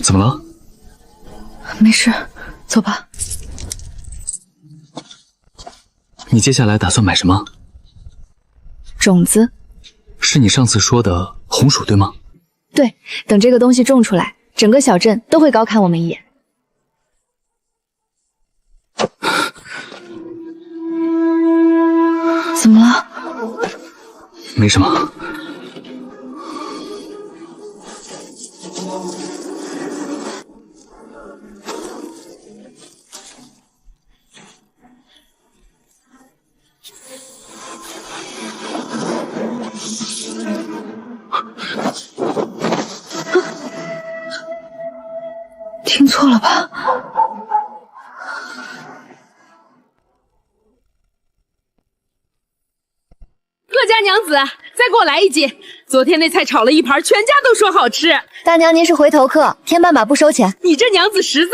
Speaker 11: 怎么了？
Speaker 4: 没事，走吧。
Speaker 11: 你接下来打算买什么？
Speaker 4: 种子。
Speaker 11: 是你上次说的红薯对吗？
Speaker 4: 对，等这个东西种出来，整个小镇都会高看我们一眼。怎么了？
Speaker 11: 没什么。
Speaker 4: 听错了吧？
Speaker 16: 贺家娘子，再给我来1斤。昨天那菜炒了1盘，全家都说好吃。
Speaker 10: 大娘您是回头客，添半把不收钱。
Speaker 16: 你这娘子实在。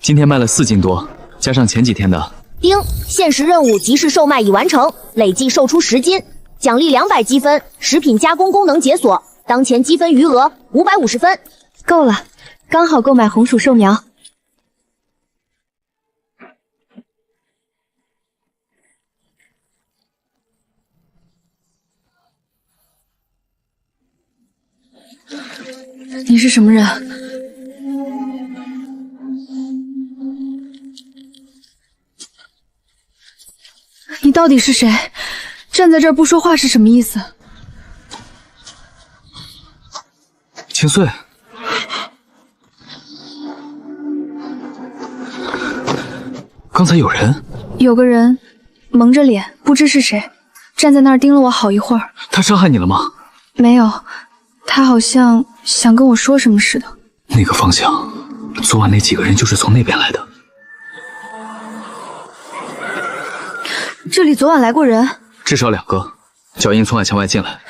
Speaker 11: 今天卖了4斤多，加上前几天的。
Speaker 8: 丁，限时任务集市售卖已完成，累计售出10斤，奖励200积分，食品加工功能解锁，当前积分余额550分。
Speaker 4: 够了，刚好购买红薯寿苗。你是什么人？你到底是谁？站在这儿不说话是什么意思？
Speaker 11: 清穗，刚才有人，
Speaker 4: 有个人蒙着脸，不知是谁，站在那儿盯了我好一会儿。
Speaker 11: 他伤害你了吗？
Speaker 4: 没有，他好像想跟我说什么似的。
Speaker 11: 那个方向，昨晚那几个人就是从那边来的。
Speaker 4: 这里昨晚来过人，
Speaker 11: 至少2个，脚印从矮墙外进来。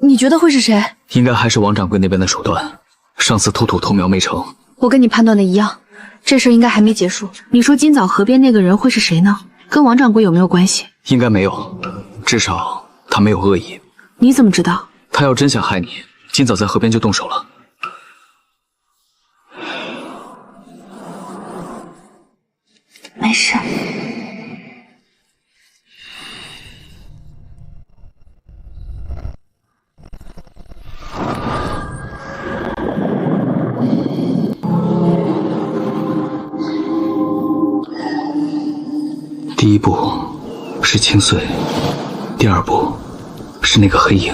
Speaker 4: 你觉得会是谁？
Speaker 11: 应该还是王掌柜那边的手段。上次偷土偷苗没成，
Speaker 4: 我跟你判断的一样，这事应该还没结束。你说今早河边那个人会是谁呢？跟王掌柜有没有关系？
Speaker 11: 应该没有，至少他没有恶意。
Speaker 4: 你怎么知道？
Speaker 11: 他要真想害你，今早在河边就动手了。
Speaker 4: 没事。
Speaker 11: 第一步是清碎，第2步是那个黑影。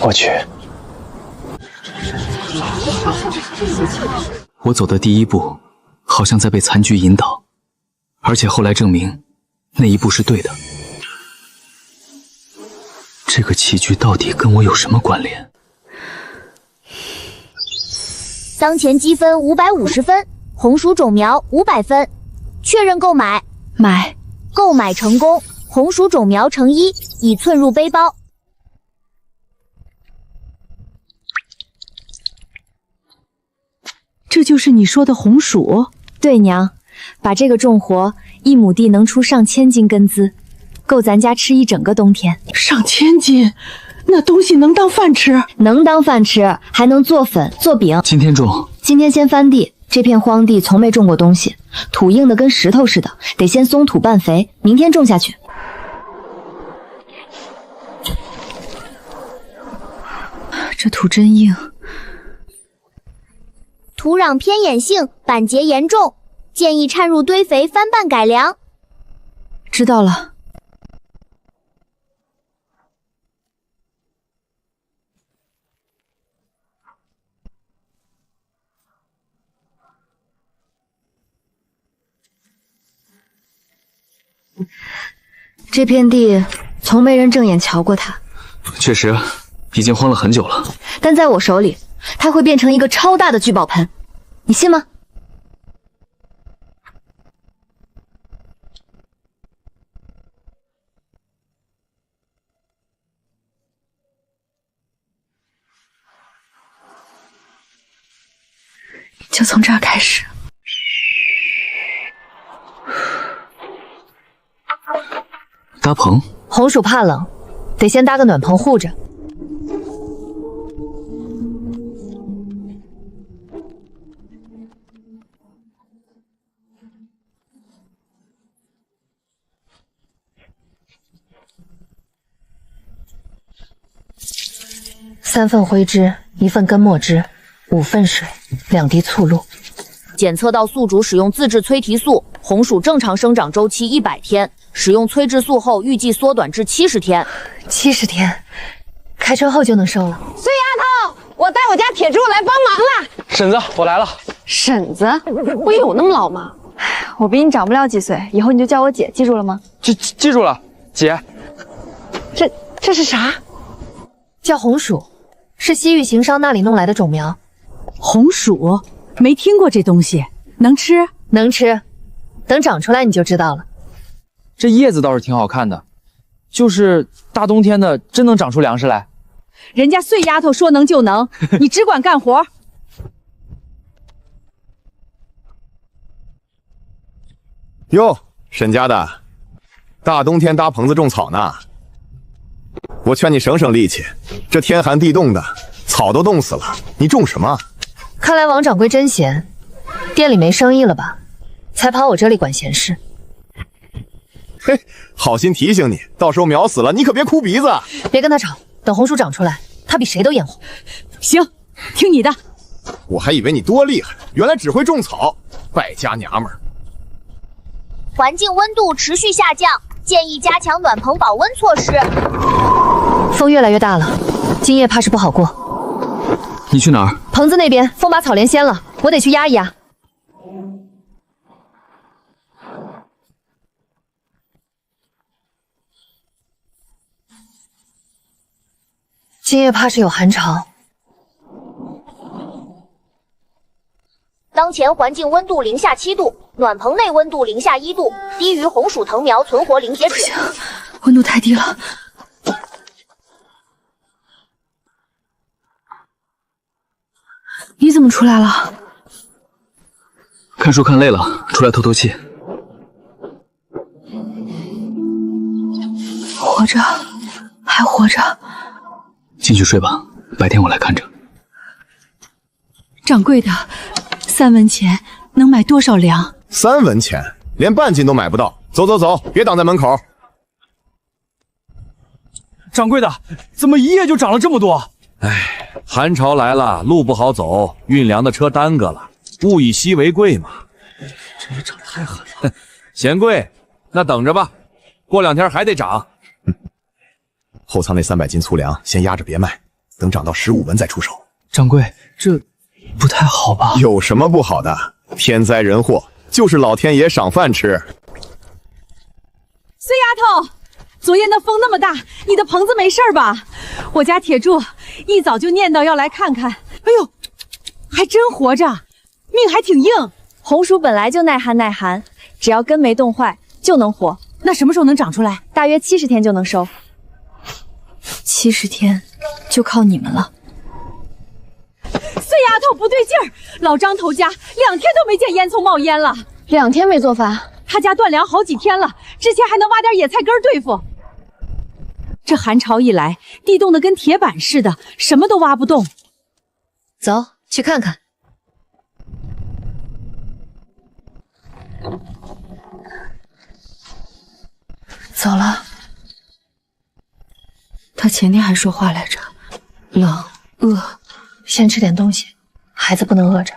Speaker 19: 我去，
Speaker 11: 我走的第1步好像在被残局引导，而且后来证明那一步是对的。这个棋局到底跟我有什么关联？
Speaker 8: 当前积分550分，红薯种苗500分，确认购买。
Speaker 4: 买，
Speaker 8: 购买成功，红薯种苗成1，已存入背包。
Speaker 16: 这就是你说的红薯？
Speaker 4: 对，娘，把这个种活，1亩地能出上千斤根资，够咱家吃1整个冬天。
Speaker 16: 上千斤，那东西能当饭吃？
Speaker 4: 能当饭吃，还能做粉、做饼。
Speaker 11: 今天种？
Speaker 4: 今天先翻地，这片荒地从没种过东西，土硬的跟石头似的，得先松土拌肥，明天种下去。这土真硬。
Speaker 8: 土壤偏碱性，板结严重，建议掺入堆肥翻拌改良。
Speaker 4: 知道了。
Speaker 10: 这片地从没人正眼瞧过它，
Speaker 11: 确实，已经荒了很久了。
Speaker 10: 但在我手里，它会变成一个超大的聚宝盆，你信吗？
Speaker 6: 就从这儿开始。
Speaker 11: 搭棚，
Speaker 4: 红薯怕冷，得先搭个暖棚护着。3份灰脂，1份根墨汁，5份水，2滴醋露。
Speaker 8: 检测到宿主使用自制催提素，红薯正常生长周期100天，使用催质素后预计缩短至70天。
Speaker 4: 70天，开春后就能收了。
Speaker 15: 碎丫头，我带我家铁柱来帮忙啦！
Speaker 2: 婶子，我来了。
Speaker 14: 婶子，我有那么老吗？我比你长不了几岁，以后你就叫我姐，记住了吗？
Speaker 2: 记住了，姐。
Speaker 14: 这是啥？
Speaker 4: 叫红薯，是西域行商那里弄来的种苗。
Speaker 16: 红薯？没听过这东西，能吃？
Speaker 4: 能吃，等长出来你就知道了。
Speaker 2: 这叶子倒是挺好看的，就是大冬天的，真能长出粮食来？
Speaker 16: 人家碎丫头说能就能，你只管干活。
Speaker 13: 哟，沈家的，大冬天搭棚子种草呢？我劝你省省力气，这天寒地冻的，草都冻死了，你种什么？
Speaker 4: 看来王掌柜真闲，店里没生意了吧？才跑我这里管闲事。
Speaker 13: 嘿，好心提醒你，到时候秒死了，你可别哭鼻子。
Speaker 4: 别跟他吵，等红薯长出来，他比谁都眼红。
Speaker 16: 行，听你的。
Speaker 13: 我还以为你多厉害，原来只会种草，败家娘们儿。
Speaker 8: 环境温度持续下降，建议加强暖棚保温措施。
Speaker 4: 风越来越大了，今夜怕是不好过。
Speaker 11: 你去哪儿？
Speaker 4: 棚子那边，风把草连掀了，我得去压一压。今夜怕是有寒潮。
Speaker 8: 当前环境温度零下7度，暖棚内温度零下1度，低于红薯藤苗存活临界值。
Speaker 6: 温度太低了。你怎么出来了？
Speaker 11: 看书看累了，出来透透气。
Speaker 6: 活着，还活着。
Speaker 11: 进去睡吧，白天我来看着。
Speaker 6: 掌柜的，3文钱能买多少粮
Speaker 13: ？3文钱，连半斤都买不到。走走走，别挡在门口。
Speaker 2: 掌柜的，怎么一夜就涨了这么多？
Speaker 5: 哎，寒潮来了，路不好走，运粮的车耽搁了，物以稀为贵嘛。
Speaker 2: 这也涨得太狠了。
Speaker 5: 嫌贵，那等着吧，过2天还得涨。
Speaker 13: 后仓那300斤粗粮先压着别卖，等涨到15文再出手。
Speaker 2: 掌柜，这不太好吧？
Speaker 13: 有什么不好的？天灾人祸，就是老天爷赏饭吃。
Speaker 16: 碎丫头，昨夜那风那么大，你的棚子没事吧？我家铁柱一早就念叨要来看看。哎呦，还真活着，命还挺硬。
Speaker 14: 红薯本来就耐寒耐寒，只要根没冻坏就能活。
Speaker 16: 那什么时候能长出来？
Speaker 14: 大约70天就能收。
Speaker 6: 70天，就靠你们了。
Speaker 16: 碎丫头不对劲儿，老张头家2天都没见烟囱冒烟了。
Speaker 14: 2天没做饭，
Speaker 16: 他家断粮好几天了，之前还能挖点野菜根对付。这寒潮一来，地冻得跟铁板似的，什么都挖不动。
Speaker 4: 走，去看看。
Speaker 6: 走了。他前天还说话来着，冷饿，
Speaker 4: 先吃点东西，孩子不能饿着。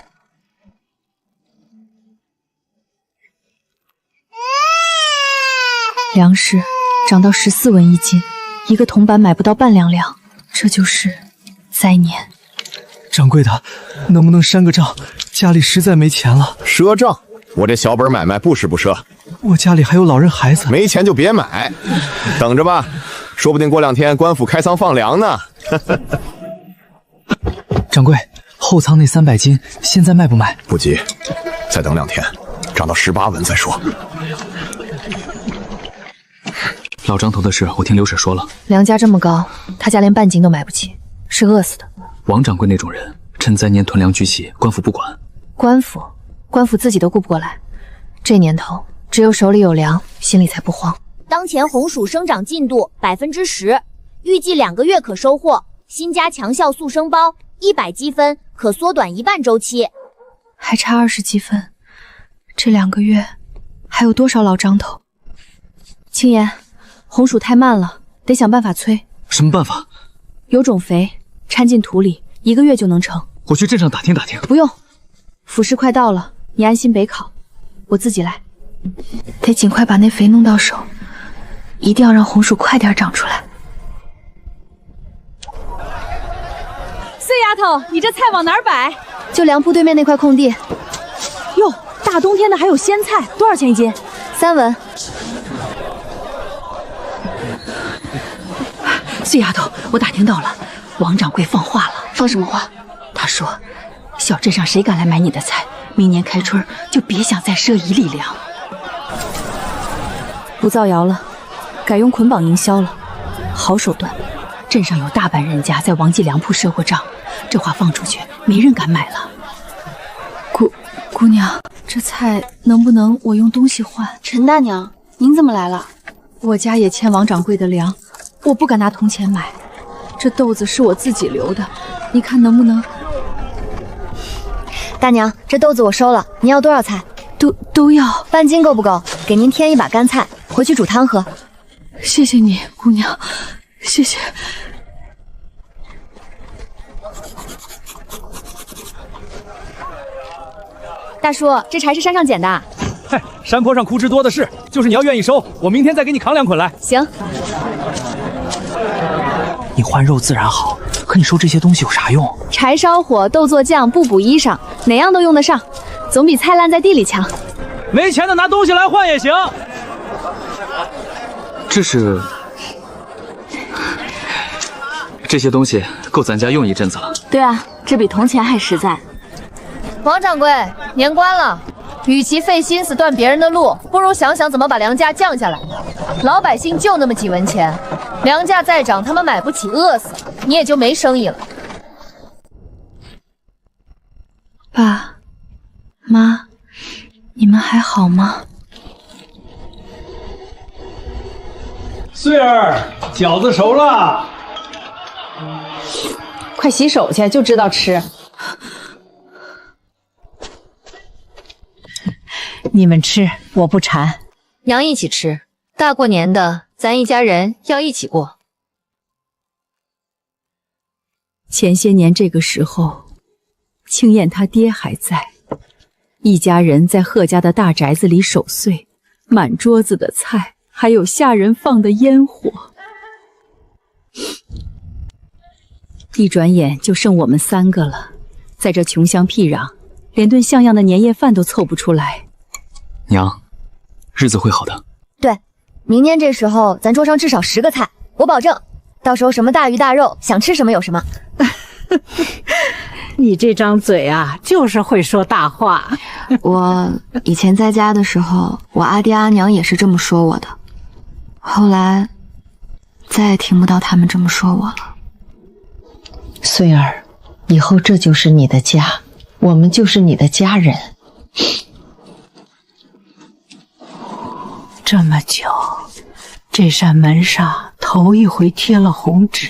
Speaker 6: 粮食涨到14文1斤，1个铜板买不到半两粮，这就是灾年。
Speaker 2: 掌柜的，能不能删个账？家里实在没钱了。
Speaker 13: 赊账？我这小本买卖不施不赦。
Speaker 18: 我家里还有老人孩子，
Speaker 13: 没钱就别买，等着吧，说不定过2天官府开仓放粮呢。
Speaker 11: 掌柜，后仓那300斤现在卖不卖？
Speaker 13: 不急，再等2天，涨到18文再说。
Speaker 11: 老张头的事，我听刘婶说了，
Speaker 4: 粮价这么高，他家连半斤都买不起，是饿死的。
Speaker 11: 王掌柜那种人，趁灾年囤粮聚齐，官府不管。
Speaker 4: 官府自己都顾不过来，这年头只有手里有粮，心里才不慌。
Speaker 8: 当前红薯生长进度10%，预计2个月可收获。新加强效速生包100积分，可缩短1半周期。
Speaker 4: 还差20积分，这2个月还有多少老张头？青岩，红薯太慢了，得想办法催。
Speaker 11: 什么办法？
Speaker 4: 有种肥，掺进土里，1个月就能成。
Speaker 11: 我去镇上打听打听。
Speaker 4: 不用，府试快到了，你安心北考，我自己来。得尽快把那肥弄到手，一定要让红薯快点长出来。
Speaker 16: 碎丫头，你这菜往哪儿摆？
Speaker 4: 就粮铺对面那块空地。
Speaker 16: 哟，大冬天的还有鲜菜，多少钱一斤
Speaker 4: ？3文。
Speaker 16: 碎丫头，我打听到了，王掌柜放话了。
Speaker 14: 放什么话？
Speaker 16: 他说，小镇上谁敢来买你的菜，明年开春就别想再赊1粒粮。
Speaker 4: 不造谣了，改用捆绑营销了，好手段。
Speaker 16: 镇上有大半人家在王记粮铺赊过账，这话放出去，没人敢买了。
Speaker 4: 姑娘，这菜能不能我用东西换？
Speaker 14: 陈大娘，您怎么来了？
Speaker 4: 我家也欠王掌柜的粮，我不敢拿铜钱买。这豆子是我自己留的，你看能不能？
Speaker 8: 大娘，这豆子我收了，您要多少菜？
Speaker 4: 都要。
Speaker 8: 半斤够不够？给您添1把干菜，回去煮汤喝。
Speaker 4: 谢谢你，姑娘，谢谢。
Speaker 8: 大叔，这柴是山上捡的。
Speaker 2: 嗨，山坡上枯枝多的是，就是你要愿意收，我明天再给你扛2捆来。
Speaker 8: 行。
Speaker 17: 你换肉自然好，可你收这些东西有啥用？
Speaker 8: 柴烧火，豆做酱，不补衣裳，哪样都用得上，总比菜烂在地里强。
Speaker 2: 没钱的拿东西来换也行。
Speaker 11: 这些东西够咱家用一阵子了。
Speaker 8: 对啊，这比铜钱还实在。
Speaker 4: 王掌柜，年关了，与其费心思断别人的路，不如想想怎么把粮价降下来。老百姓就那么几文钱，粮价再涨，他们买不起，饿死，你也就没生意了。爸妈，你们还好吗？
Speaker 2: 穗儿，饺子熟了，
Speaker 12: 快洗手去，就知道吃。
Speaker 16: 你们吃，我不馋。
Speaker 7: 娘一起吃，大过年的，咱一家人要一起过。
Speaker 16: 前些年这个时候，青燕她爹还在，一家人在贺家的大宅子里守岁，满桌子的菜，还有下人放的烟火。一转眼就剩我们3个了，在这穷乡僻壤，连顿像样的年夜饭都凑不出来。
Speaker 11: 娘，日子会好的。
Speaker 8: 对，明年这时候咱桌上至少10个菜，我保证，到时候什么大鱼大肉，想吃什么有什么。
Speaker 12: 你这张嘴啊，就是会说大话。
Speaker 10: 我以前在家的时候，我阿爹阿娘也是这么说我的，后来再也听不到他们这么说我了。
Speaker 20: 穗儿，以后这就是你的家，我们就是你的家人。
Speaker 16: 这么久，这扇门上头一回贴了红纸。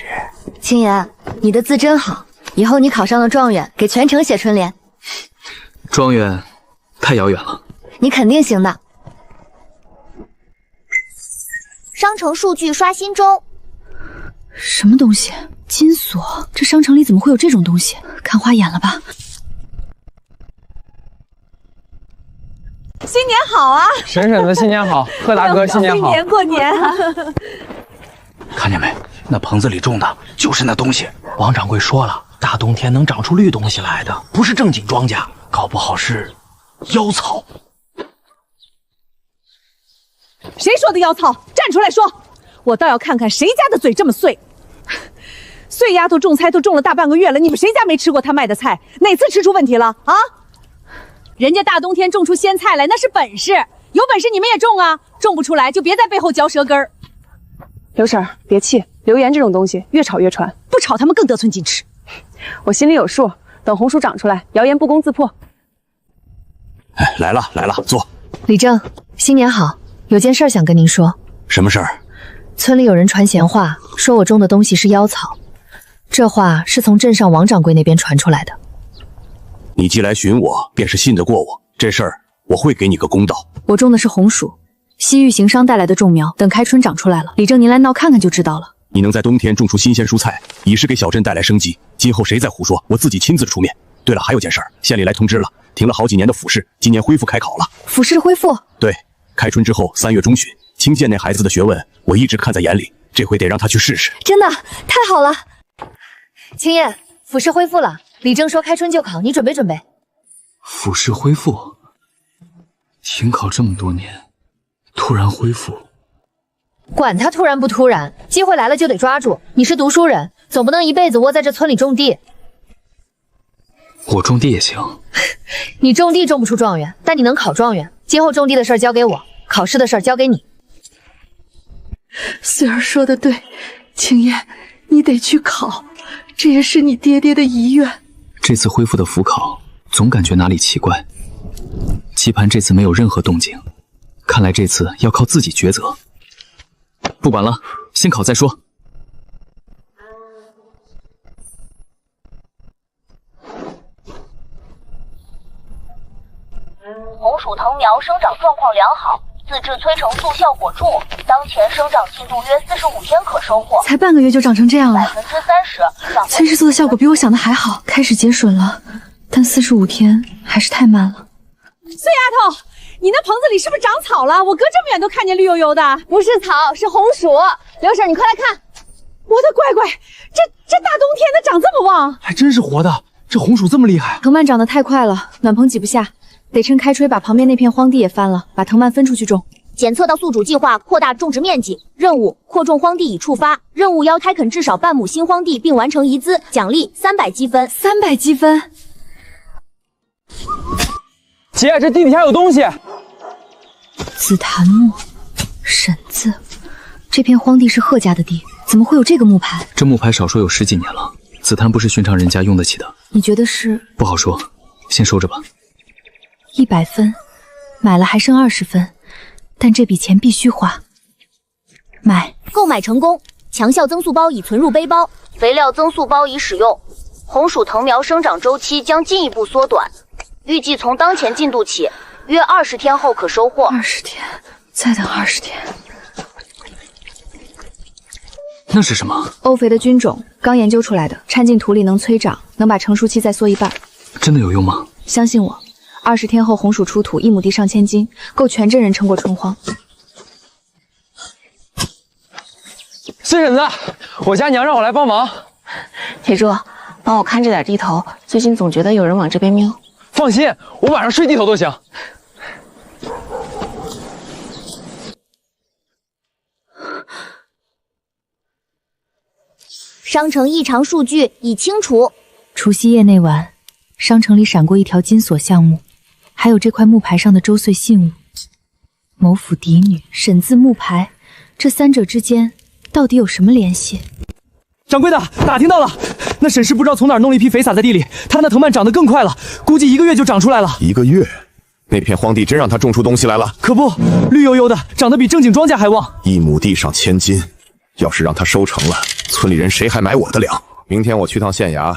Speaker 8: 青岩，你的字真好，以后你考上了状元，给全城写春联。
Speaker 11: 状元太遥远了，
Speaker 8: 你肯定行的。商城数据刷新中。
Speaker 4: 什么东西？金锁？这商城里怎么会有这种东西？看花眼了吧？
Speaker 12: 新年好啊！
Speaker 21: 婶婶子新年好，贺大哥新年好。
Speaker 12: 过年。
Speaker 17: 看见没？那棚子里种的就是那东西。王掌柜说了，大冬天能长出绿东西来的，不是正经庄稼，搞不好是妖草。
Speaker 9: 谁说的妖操？站出来说！我倒要看看谁家的嘴这么碎。碎丫头种菜都种了大半个月了，你们谁家没吃过她卖的菜？哪次吃出问题了啊？人家大冬天种出鲜菜来，那是本事，有本事你们也种啊！种不出来就别在背后嚼舌根儿。
Speaker 14: 刘婶儿，别气，流言这种东西越炒越传，
Speaker 9: 不炒他们更得寸进尺。
Speaker 14: 我心里有数，等红薯长出来，谣言不攻自破。
Speaker 13: 哎，来了来了，坐。
Speaker 4: 李正，新年好，有件事想跟您说。
Speaker 13: 什么事儿？
Speaker 4: 村里有人传闲话，说我种的东西是妖草，这话是从镇上王掌柜那边传出来的。
Speaker 13: 你既来寻我，便是信得过我，这事儿我会给你个公道。
Speaker 4: 我种的是红薯，西域行商带来的种苗，等开春长出来了，李正您来闹看看就知道了。
Speaker 13: 你能在冬天种出新鲜蔬菜，已是给小镇带来生机。今后谁再胡说，我自己亲自出面。对了，还有件事儿，县里来通知了，停了好几年的府试，今年恢复开考了。
Speaker 4: 府试恢复？
Speaker 13: 对，开春之后3月中旬，清县那孩子的学问，我一直看在眼里，这回得让他去试试。
Speaker 4: 真的太好了！青燕，府试恢复了，李正说开春就考，你准备准备。
Speaker 11: 府试恢复，停考这么多年，突然恢复。
Speaker 4: 管他突然不突然，机会来了就得抓住。你是读书人，总不能一辈子窝在这村里种地。
Speaker 11: 我种地也行。
Speaker 4: 你种地种不出状元，但你能考状元。今后种地的事儿交给我，考试的事儿交给你。
Speaker 6: 穗儿说的对，青燕，你得去考，这也是你爹爹的遗愿。
Speaker 11: 这次恢复的府考，总感觉哪里奇怪。棋盘这次没有任何动静，看来这次要靠自己抉择。不管了，先考再说。
Speaker 8: 红薯藤苗生长状况良好，自制催成素效果助，当前生长进度约45天可收获。
Speaker 6: 才半个月就长成这样了
Speaker 8: ，30%。
Speaker 6: 催制素的效果比我想的还好，开始结笋了，但45天还是太慢了。
Speaker 9: 碎丫头，你那棚子里是不是长草了？我隔这么远都看见绿油油的。
Speaker 14: 不是草，是红薯。刘婶，你快来看，
Speaker 9: 我的乖乖，这大冬天的长这么旺，
Speaker 17: 还真是活的。这红薯这么厉害，
Speaker 4: 藤蔓长得太快了，暖棚挤不下，得趁开春把旁边那片荒地也翻了，把藤蔓分出去种。
Speaker 8: 检测到宿主计划扩大种植面积，任务扩种荒地已触发，任务要开垦至少半亩新荒地并完成移资，奖励300积分。
Speaker 4: 300积分。
Speaker 21: 姐，这地底下有东西。
Speaker 4: 紫檀木，沈字，这片荒地是贺家的地，怎么会有这个木牌？
Speaker 11: 这木牌少说有10几年了，紫檀不是寻常人家用得起的。
Speaker 4: 你觉得是？
Speaker 11: 不好说，先收着吧。
Speaker 4: 100分，买了还剩20分，但这笔钱必须花。买，
Speaker 8: 购买成功，强效增速包已存入背包，肥料增速包已使用，红薯藤苗生长周期将进一步缩短，预计从当前进度起，约20天后可收获。
Speaker 6: 20天，再等20天。
Speaker 11: 那是什么？
Speaker 4: 欧肥的菌种，刚研究出来的，掺进土里能催长，能把成熟期再缩一半。
Speaker 11: 真的有用吗？
Speaker 4: 相信我，20天后红薯出土，1亩地上千斤，够全镇人撑过春荒。
Speaker 21: 孙婶子，我家娘让我来帮忙。
Speaker 14: 铁柱，帮我看着点地头，最近总觉得有人往这边瞄。
Speaker 21: 放心，我晚上睡地头都行。
Speaker 8: 商城异常数据已清除。
Speaker 4: 除夕夜那晚，商城里闪过一条金锁项目，还有这块木牌上的周岁信物。谋府嫡女，沈字木牌，这三者之间到底有什么联系？
Speaker 2: 掌柜的，打听到了，那沈氏不知道从哪儿弄了一批肥撒在地里，他那藤蔓长得更快了，估计1个月就长出来了。
Speaker 13: 1个月？那片荒地真让他种出东西来了？
Speaker 2: 可不，绿油油的，长得比正经庄稼还旺。
Speaker 13: 1亩地上1000斤，要是让他收成了，村里人谁还买我的粮？明天我去趟县衙，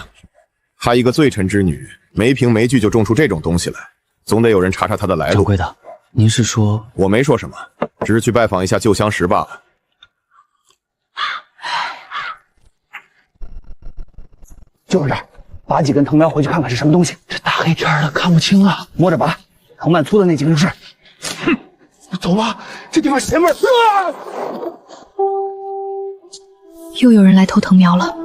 Speaker 13: 他一个罪臣之女，没凭没据就种出这种东西来，总得有人查查他的来路。
Speaker 11: 掌柜的，您是说？
Speaker 13: 我没说什么，只是去拜访一下旧相识罢了。
Speaker 17: 就是这儿，拔几根藤苗回去看看是什么东西。这大黑天的看不清啊，摸着拔，藤蔓粗的那几个就是。哼，走吧，这地方邪门。
Speaker 4: 又有人来偷藤苗了。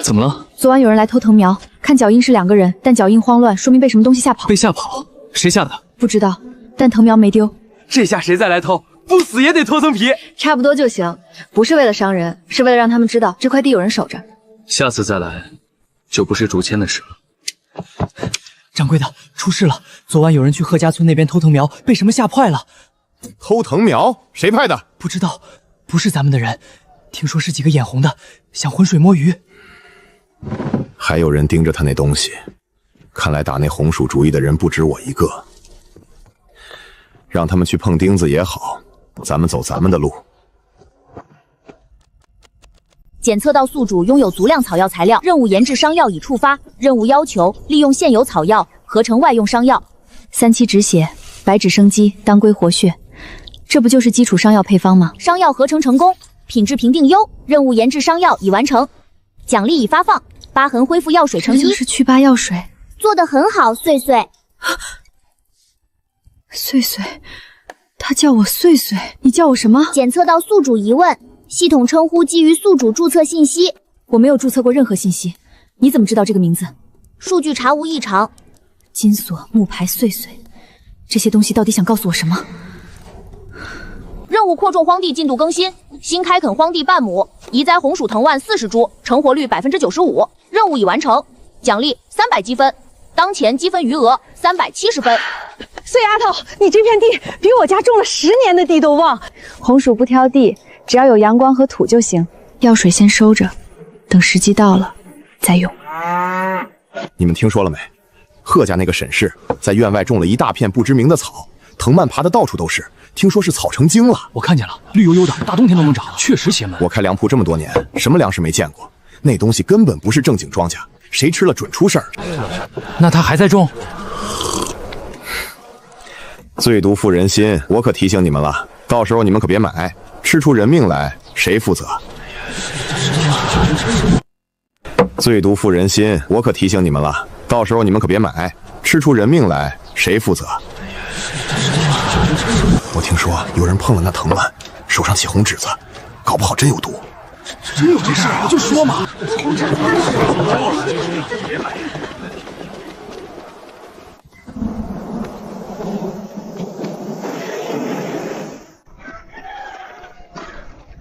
Speaker 11: 怎么了？
Speaker 4: 昨晚有人来偷藤苗，看脚印是2个人，但脚印慌乱，说明被什么东西吓跑。
Speaker 11: 被吓跑？谁吓的？
Speaker 4: 不知道，但藤苗没丢。
Speaker 21: 这下谁再来偷，不死也得脱层皮。
Speaker 10: 差不多就行，不是为了伤人，是为了让他们知道这块地有人守着。
Speaker 11: 下次再来，就不是竹签的事了。
Speaker 2: 掌柜的，出事了！昨晚有人去贺家村那边偷藤苗，被什么吓坏了。
Speaker 13: 偷藤苗？谁派的？
Speaker 2: 不知道，不是咱们的人。听说是几个眼红的，想浑水摸鱼。
Speaker 13: 还有人盯着他那东西，看来打那红薯主意的人不止我一个。让他们去碰钉子也好，咱们走咱们的路。
Speaker 8: 检测到宿主拥有足量草药材料，任务研制商药已触发。任务要求利用现有草药合成外用商药。
Speaker 4: 3期止血，白芷生肌，当归活血，这不就是基础商药配方吗？
Speaker 8: 商药合成成功，品质评定优。任务研制商药已完成，奖励已发放。疤痕恢复药水成1。
Speaker 4: 这就是祛疤药水，
Speaker 8: 做得很好，碎碎。
Speaker 4: 碎碎，他叫我碎碎，你叫我什么？
Speaker 8: 检测到宿主疑问。系统称呼基于宿主注册信息，
Speaker 4: 我没有注册过任何信息，你怎么知道这个名字？
Speaker 8: 数据查无异常。
Speaker 4: 金锁、木牌、碎碎，这些东西到底想告诉我什么？
Speaker 8: 任务扩种荒地进度更新，新开垦荒地半亩，移栽红薯藤蔓40株，成活率95%。任务已完成，奖励300积分，当前积分余额370分。
Speaker 9: 碎丫头，你这片地比我家种了10年的地都旺。
Speaker 12: 红薯不挑地，只要有阳光和土就行。
Speaker 4: 药水先收着，等时机到了再用。
Speaker 13: 你们听说了没？贺家那个沈氏在院外种了一大片不知名的草，藤蔓爬得到处都是，听说是草成精了。
Speaker 11: 我看见了，绿油油的，大冬天都能长，确实邪门。
Speaker 13: 我开粮铺这么多年，什么粮食没见过？那东西根本不是正经庄稼，谁吃了准出事儿。
Speaker 11: 那他还在种？
Speaker 13: 最毒妇人心，我可提醒你们了，到时候你们可别买，吃出人命来谁负责？最毒妇人心，我可提醒你们了，到时候你们可别买，吃出人命来谁负责？我听说有人碰了那藤蔓，手上起红疹子，搞不好真有毒。
Speaker 2: 真有这事儿？我就说嘛。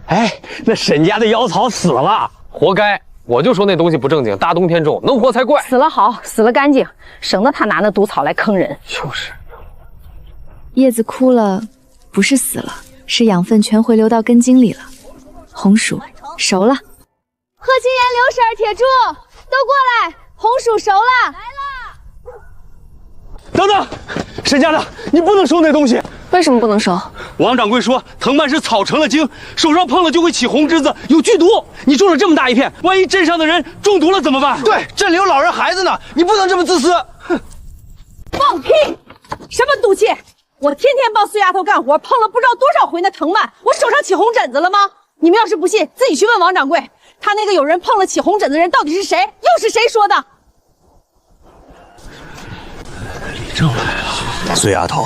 Speaker 21: 哎，那沈家的妖草死了，活该！我就说那东西不正经，大冬天种能活才怪。
Speaker 12: 死了好，死了干净，省得他拿那毒草来坑人。
Speaker 21: 就是，
Speaker 4: 叶子枯了，不是死了，是养分全回流到根茎里了。红薯熟了。
Speaker 8: 贺金岩、刘婶、铁柱都过来，红薯熟了。
Speaker 21: 等等，沈家的，你不能收那东西。
Speaker 12: 为什么不能收？
Speaker 21: 王掌柜说藤蔓是草成了精，手上碰了就会起红疹子，有剧毒。你种了这么大一片，万一镇上的人中毒了怎么办？
Speaker 5: 对，镇里有老人孩子呢，你不能这么自私。
Speaker 9: 哼！放屁！什么毒气？我天天帮碎丫头干活，碰了不知道多少回那藤蔓，我手上起红疹子了吗？你们要是不信，自己去问王掌柜，他那个有人碰了起红疹子的人到底是谁？又是谁说的？
Speaker 5: 李正来了，碎丫头。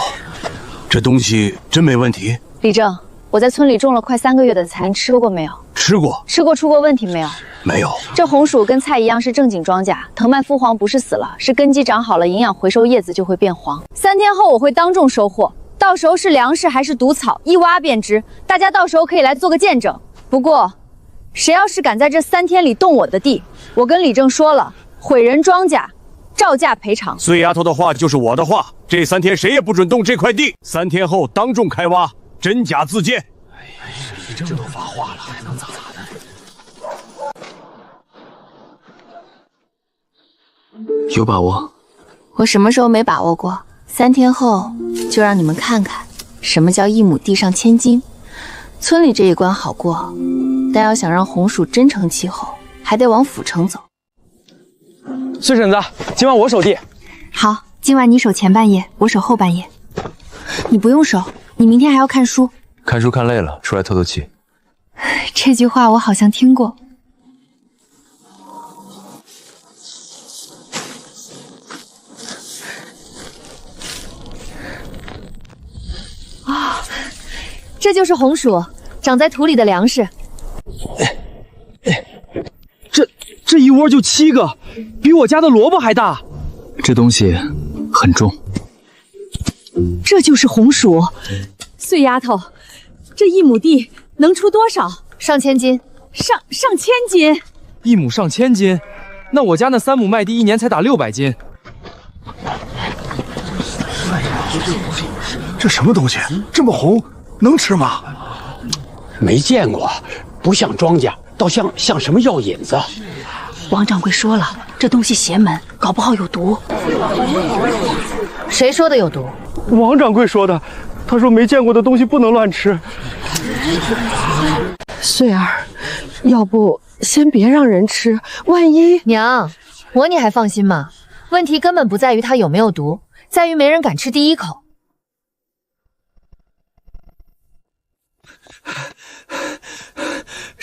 Speaker 5: 这东西真没问题。
Speaker 12: 李正，我在村里种了快3个月的菜，您吃过没有？
Speaker 5: 吃过。
Speaker 12: 吃过出过问题没有？
Speaker 5: 没有。
Speaker 12: 这红薯跟菜一样是正经庄稼，藤蔓枯黄不是死了，是根基长好了，营养回收，叶子就会变黄。3天后我会当众收获，到时候是粮食还是毒草，一挖便知。大家到时候可以来做个见证。不过，谁要是敢在这3天里动我的地，我跟李正说了，毁人庄稼。照价赔偿。
Speaker 5: 碎丫头的话就是我的话，这3天谁也不准动这块地，3天后当众开挖，真假自见。哎呀，这都发话了，还能咋的？
Speaker 11: 有把握？
Speaker 10: 我什么时候没把握过？3天后就让你们看看什么叫1亩地上千金。村里这一关好过，但要想让红薯真成气候，还得往府城走。
Speaker 21: 碎婶子，今晚我守地。
Speaker 4: 好，今晚你守前半夜，我守后半夜。你不用守，你明天还要看书。
Speaker 18: 看书看累了，出来透透气。
Speaker 4: 这句话我好像听过。啊，这就是红薯，长在土里的粮食。
Speaker 2: 这一窝就7个，比我家的萝卜还大。
Speaker 11: 这东西很重。
Speaker 4: 这就是红薯，
Speaker 16: 碎丫头，这1亩地能出多少？
Speaker 7: 上千斤。
Speaker 16: 上千斤
Speaker 21: ？1亩上千斤？那我家那3亩麦地1年才打600斤。
Speaker 17: 这什么东西？这么红，能吃吗？
Speaker 1: 没见过，不像庄稼，倒像什么药引子。
Speaker 12: 王掌柜说了，这东西邪门，搞不好有毒。
Speaker 7: 谁说的有毒？
Speaker 21: 王掌柜说的，他说没见过的东西不能乱吃。
Speaker 15: 穗儿，要不先别让人吃，万一……
Speaker 7: 娘，你还放心吗？问题根本不在于它有没有毒，在于没人敢吃第一口。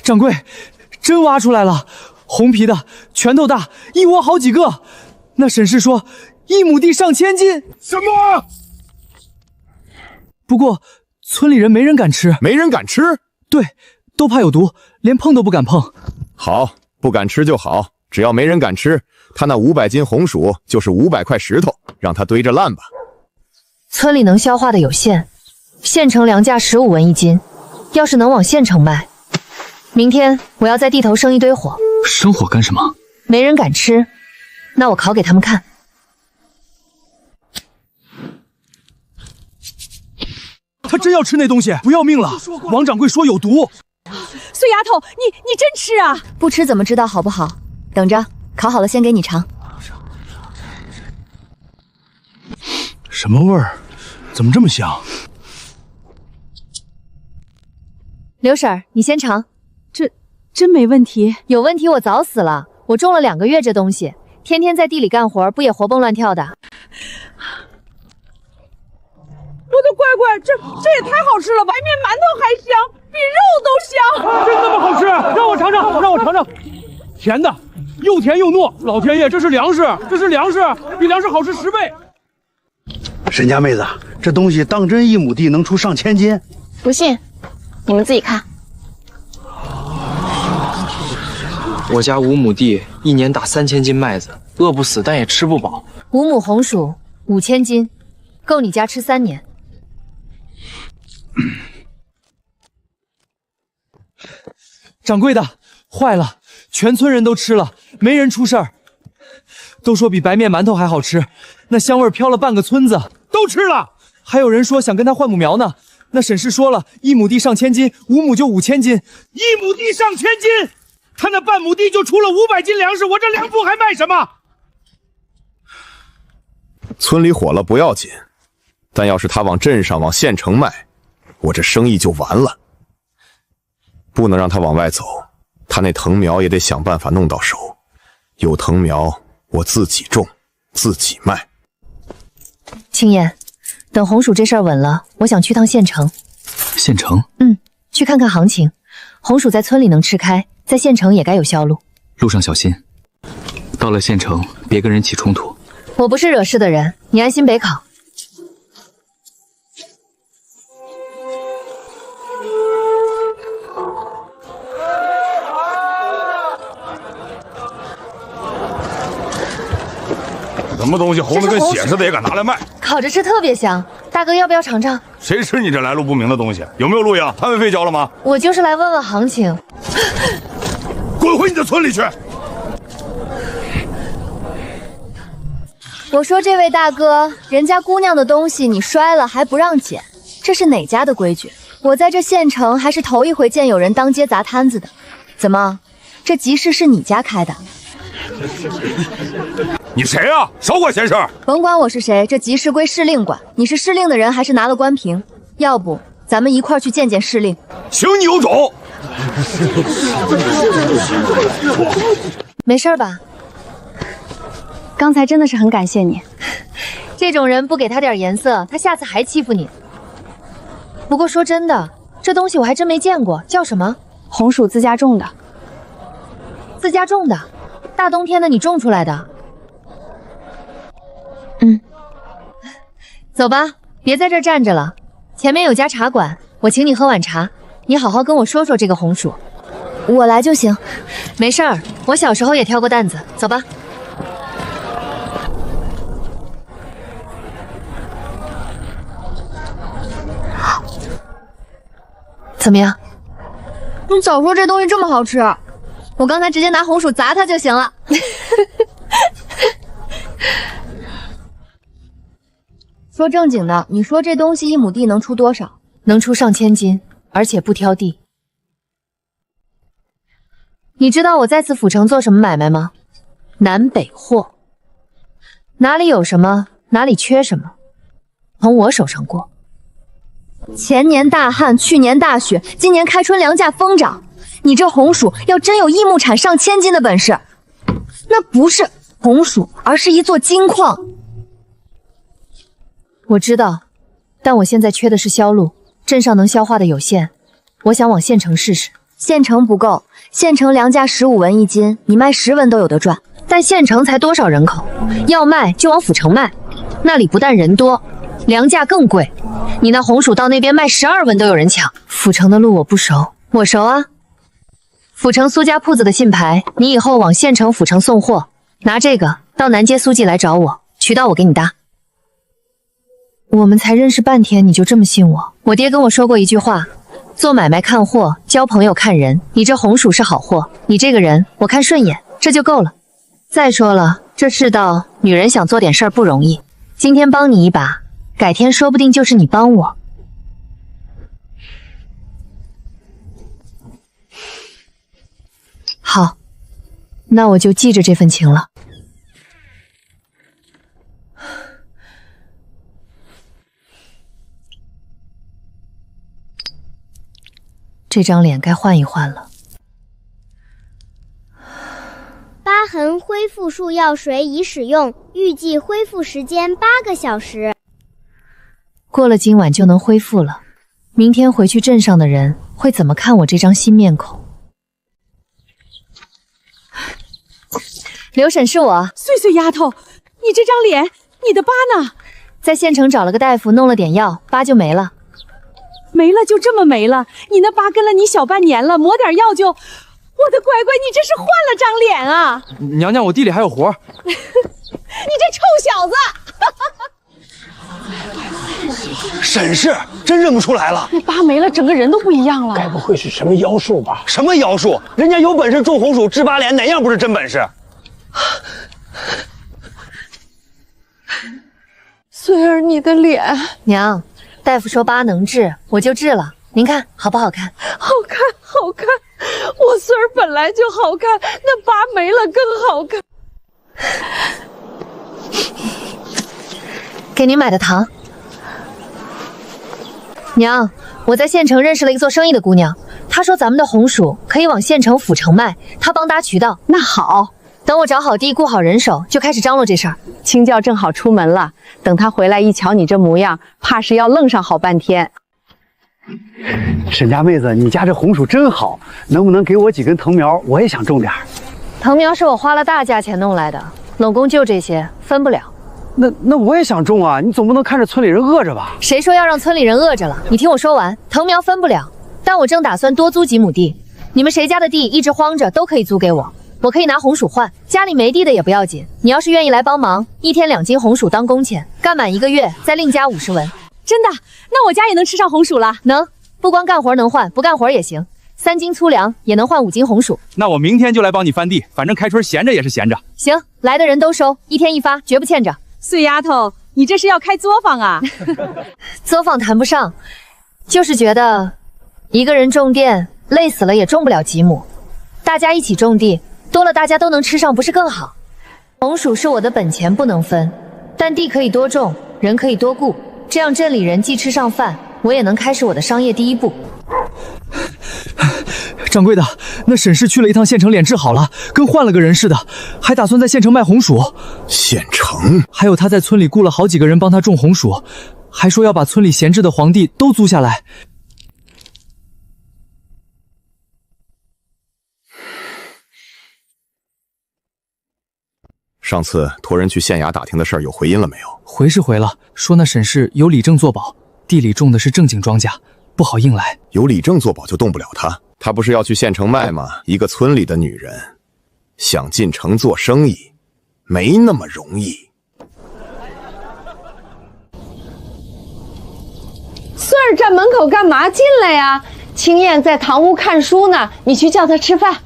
Speaker 21: 掌柜，真挖出来了，红皮的，拳头大，一窝好几个。那沈氏说1亩地上千斤。
Speaker 13: 什么？
Speaker 21: 不过村里人没人敢吃。
Speaker 13: 没人敢吃？
Speaker 21: 对，都怕有毒，连碰都不敢碰。
Speaker 13: 好，不敢吃就好，只要没人敢吃，他那500斤红薯就是500块石头，让他堆着烂吧。
Speaker 7: 村里能消化的有限，县城粮价15文1斤，要是能往县城卖，明天我要在地头生一堆火。
Speaker 11: 生火干什么？
Speaker 7: 没人敢吃，那我烤给他们看。
Speaker 21: 他真要吃那东西，不要命了！王掌柜说有毒。
Speaker 16: 碎丫头，你真吃啊？
Speaker 10: 不吃怎么知道好不好？等着，烤好了先给你尝。
Speaker 17: 什么味儿？怎么这么香？
Speaker 7: 刘婶，你先尝。
Speaker 16: 这真没问题？
Speaker 7: 有问题我早死了。我种了2个月这东西，天天在地里干活，不也活蹦乱跳的？
Speaker 15: 我的乖乖，这也太好吃了！白面馒头还香，比肉都香。
Speaker 2: 真那么好吃？让我尝尝，让我尝尝。甜的，又甜又糯。老天爷，这是粮食，这是粮食，比粮食好吃10倍。
Speaker 17: 沈家妹子，这东西当真1亩地能出上千斤？
Speaker 14: 不信，你们自己看。
Speaker 21: 我家5亩地1年打3000斤麦子，饿不死，但也吃不饱。
Speaker 7: 5亩红薯5000斤，够你家吃3年。
Speaker 21: 掌柜的，坏了，全村人都吃了，没人出事儿。都说比白面馒头还好吃，那香味飘了半个村子，都吃了。还有人说想跟他换亩苗呢。那沈氏说了，1亩地上1000斤，5亩就5000斤。
Speaker 2: 1亩地上1000斤，他那半亩地就出了500斤粮食，我这粮铺还卖什么？
Speaker 13: 村里火了不要紧，但要是他往镇上、往县城卖，我这生意就完了。不能让他往外走，他那藤苗也得想办法弄到手。有藤苗，我自己种，自己卖。
Speaker 7: 青燕，等红薯这事儿稳了，我想去趟县城。
Speaker 11: 县城？
Speaker 7: 去看看行情。红薯在村里能吃开，在县城也该有销路。
Speaker 11: 路上小心，到了县城别跟人起冲突。
Speaker 7: 我不是惹事的人，你安心北考。
Speaker 5: 什么东西红的跟血似的也敢拿来卖？
Speaker 7: 烤着吃特别香，大哥要不要尝尝？
Speaker 5: 谁吃你这来路不明的东西？有没有录音？摊位费交了吗？
Speaker 7: 我就是来问问行情。
Speaker 5: 滚回你的村里去！
Speaker 10: 我说这位大哥，人家姑娘的东西你摔了还不让捡，这是哪家的规矩？我在这县城还是头一回见有人当街砸摊子的。怎么，这集市是你家开的？
Speaker 5: 你谁啊？少管闲事！
Speaker 10: 甭管我是谁，这集市归市令管。你是市令的人，还是拿了官凭？要不咱们一块儿去见见市令？
Speaker 5: 行你有种！
Speaker 7: 没事吧？
Speaker 14: 刚才真的是很感谢你。
Speaker 7: 这种人不给他点颜色，他下次还欺负你。不过说真的，这东西我还真没见过，叫什么？
Speaker 14: 红薯自家种的。
Speaker 7: 自家种的？大冬天的你种出来的？走吧，别在这儿站着了。前面有家茶馆，我请你喝碗茶。你好好跟我说说这个红薯。
Speaker 10: 我来就行。
Speaker 7: 没事儿，我小时候也挑过担子。走吧。怎么样？
Speaker 10: 你早说这东西这么好吃，我刚才直接拿红薯砸它就行了。说正经的，你说这东西1亩地能出多少？
Speaker 7: 能出上千斤，而且不挑地。你知道我在此府城做什么买卖吗？南北货，哪里有什么，哪里缺什么，从我手上过。
Speaker 10: 前年大旱，去年大雪，今年开春粮价疯涨。你这红薯要真有1亩产上千斤的本事，那不是红薯，而是一座金矿。
Speaker 7: 我知道，但我现在缺的是销路，镇上能消化的有限，我想往县城试试。
Speaker 10: 县城不够，县城粮价15文1斤，你卖10文都有得赚。
Speaker 7: 但县城才多少人口？要卖就往府城卖，那里不但人多，粮价更贵。你那红薯到那边卖12文都有人抢。府城的路我不熟，我熟啊。府城苏家铺子的信牌，你以后往县城府城送货，拿这个到南街苏记来找我，渠道我给你搭。我们才认识半天，你就这么信我？我爹跟我说过一句话，做买卖看货，交朋友看人。你这红薯是好货，你这个人我看顺眼，这就够了。再说了，这世道女人想做点事儿不容易，今天帮你一把，改天说不定就是你帮我。好，那我就记着这份情了。这张脸该换一换了。
Speaker 8: 疤痕恢复术药水已使用，预计恢复时间8个小时。
Speaker 7: 过了今晚就能恢复了，明天回去镇上的人会怎么看我这张新面孔？刘婶是我。
Speaker 16: 碎碎丫头，你这张脸，你的疤呢？
Speaker 7: 在县城找了个大夫，弄了点药，疤就没了。
Speaker 16: 没了就这么没了？你那疤跟了你小半年了，抹点药就……我的乖乖，你这是换了张脸啊！
Speaker 21: 娘娘，我地里还有活。
Speaker 16: 你这臭小
Speaker 17: 子！沈氏真认不出来了，
Speaker 15: 那疤没了，整个人都不一样了。
Speaker 1: 该不会是什么妖术吧？
Speaker 17: 什么妖术？人家有本事种红薯治疤脸，哪样不是真本事？
Speaker 15: 穗儿，你的脸……
Speaker 7: 娘，大夫说疤能治，我就治了。您看好不好看？
Speaker 15: 好看，好看。我穗儿本来就好看，那疤没了更好看。
Speaker 7: 给您买的糖。娘，我在县城认识了一个做生意的姑娘，她说咱们的红薯可以往县城府城卖，她帮搭渠道。
Speaker 15: 那好，
Speaker 7: 等我找好地雇好人手，就开始张罗这事儿。
Speaker 15: 青教正好出门了，等他回来一瞧你这模样，怕是要愣上好半天。
Speaker 17: 沈家妹子，你家这红薯真好，能不能给我几根藤苗？我也想种点。
Speaker 7: 藤苗是我花了大价钱弄来的，拢共就这些，分不了。
Speaker 17: 那我也想种啊，你总不能看着村里人饿着吧？
Speaker 7: 谁说要让村里人饿着了？你听我说完，藤苗分不了，但我正打算多租几亩地，你们谁家的地一直荒着都可以租给我，我可以拿红薯换，家里没地的也不要紧。你要是愿意来帮忙，1天2斤红薯当工钱，干满1个月再另加50文。
Speaker 16: 真的？那我家也能吃上红薯了？
Speaker 7: 能，不光干活能换，不干活也行。3斤粗粮也能换5斤红薯。
Speaker 21: 那我明天就来帮你翻地，反正开春闲着也是闲着。
Speaker 7: 行，来的人都收，1天1发，绝不欠着。
Speaker 16: 碎丫头，你这是要开作坊啊？
Speaker 7: 作坊谈不上，就是觉得一个人种店累死了也种不了几亩，大家一起种地，多了大家都能吃上，不是更好？红薯是我的本钱，不能分，但地可以多种，人可以多雇，这样镇里人既吃上饭，我也能开始我的商业第一步。
Speaker 21: 掌柜的，那沈氏去了一趟县城，脸治好了，跟换了个人似的，还打算在县城卖红薯。
Speaker 13: 县城？
Speaker 21: 还有他在村里雇了好几个人帮他种红薯，还说要把村里闲置的黄地都租下来。
Speaker 13: 上次托人去县衙打听的事儿有回音了没有？
Speaker 21: 回是回了，说那沈氏有李正作保，地里种的是正经庄稼，不好硬来。
Speaker 13: 有李正作保就动不了他。他不是要去县城卖吗？一个村里的女人想进城做生意，没那么容易。
Speaker 15: 穗儿站门口干嘛？进来呀！
Speaker 9: 青燕在堂屋看书呢，你去叫她吃饭。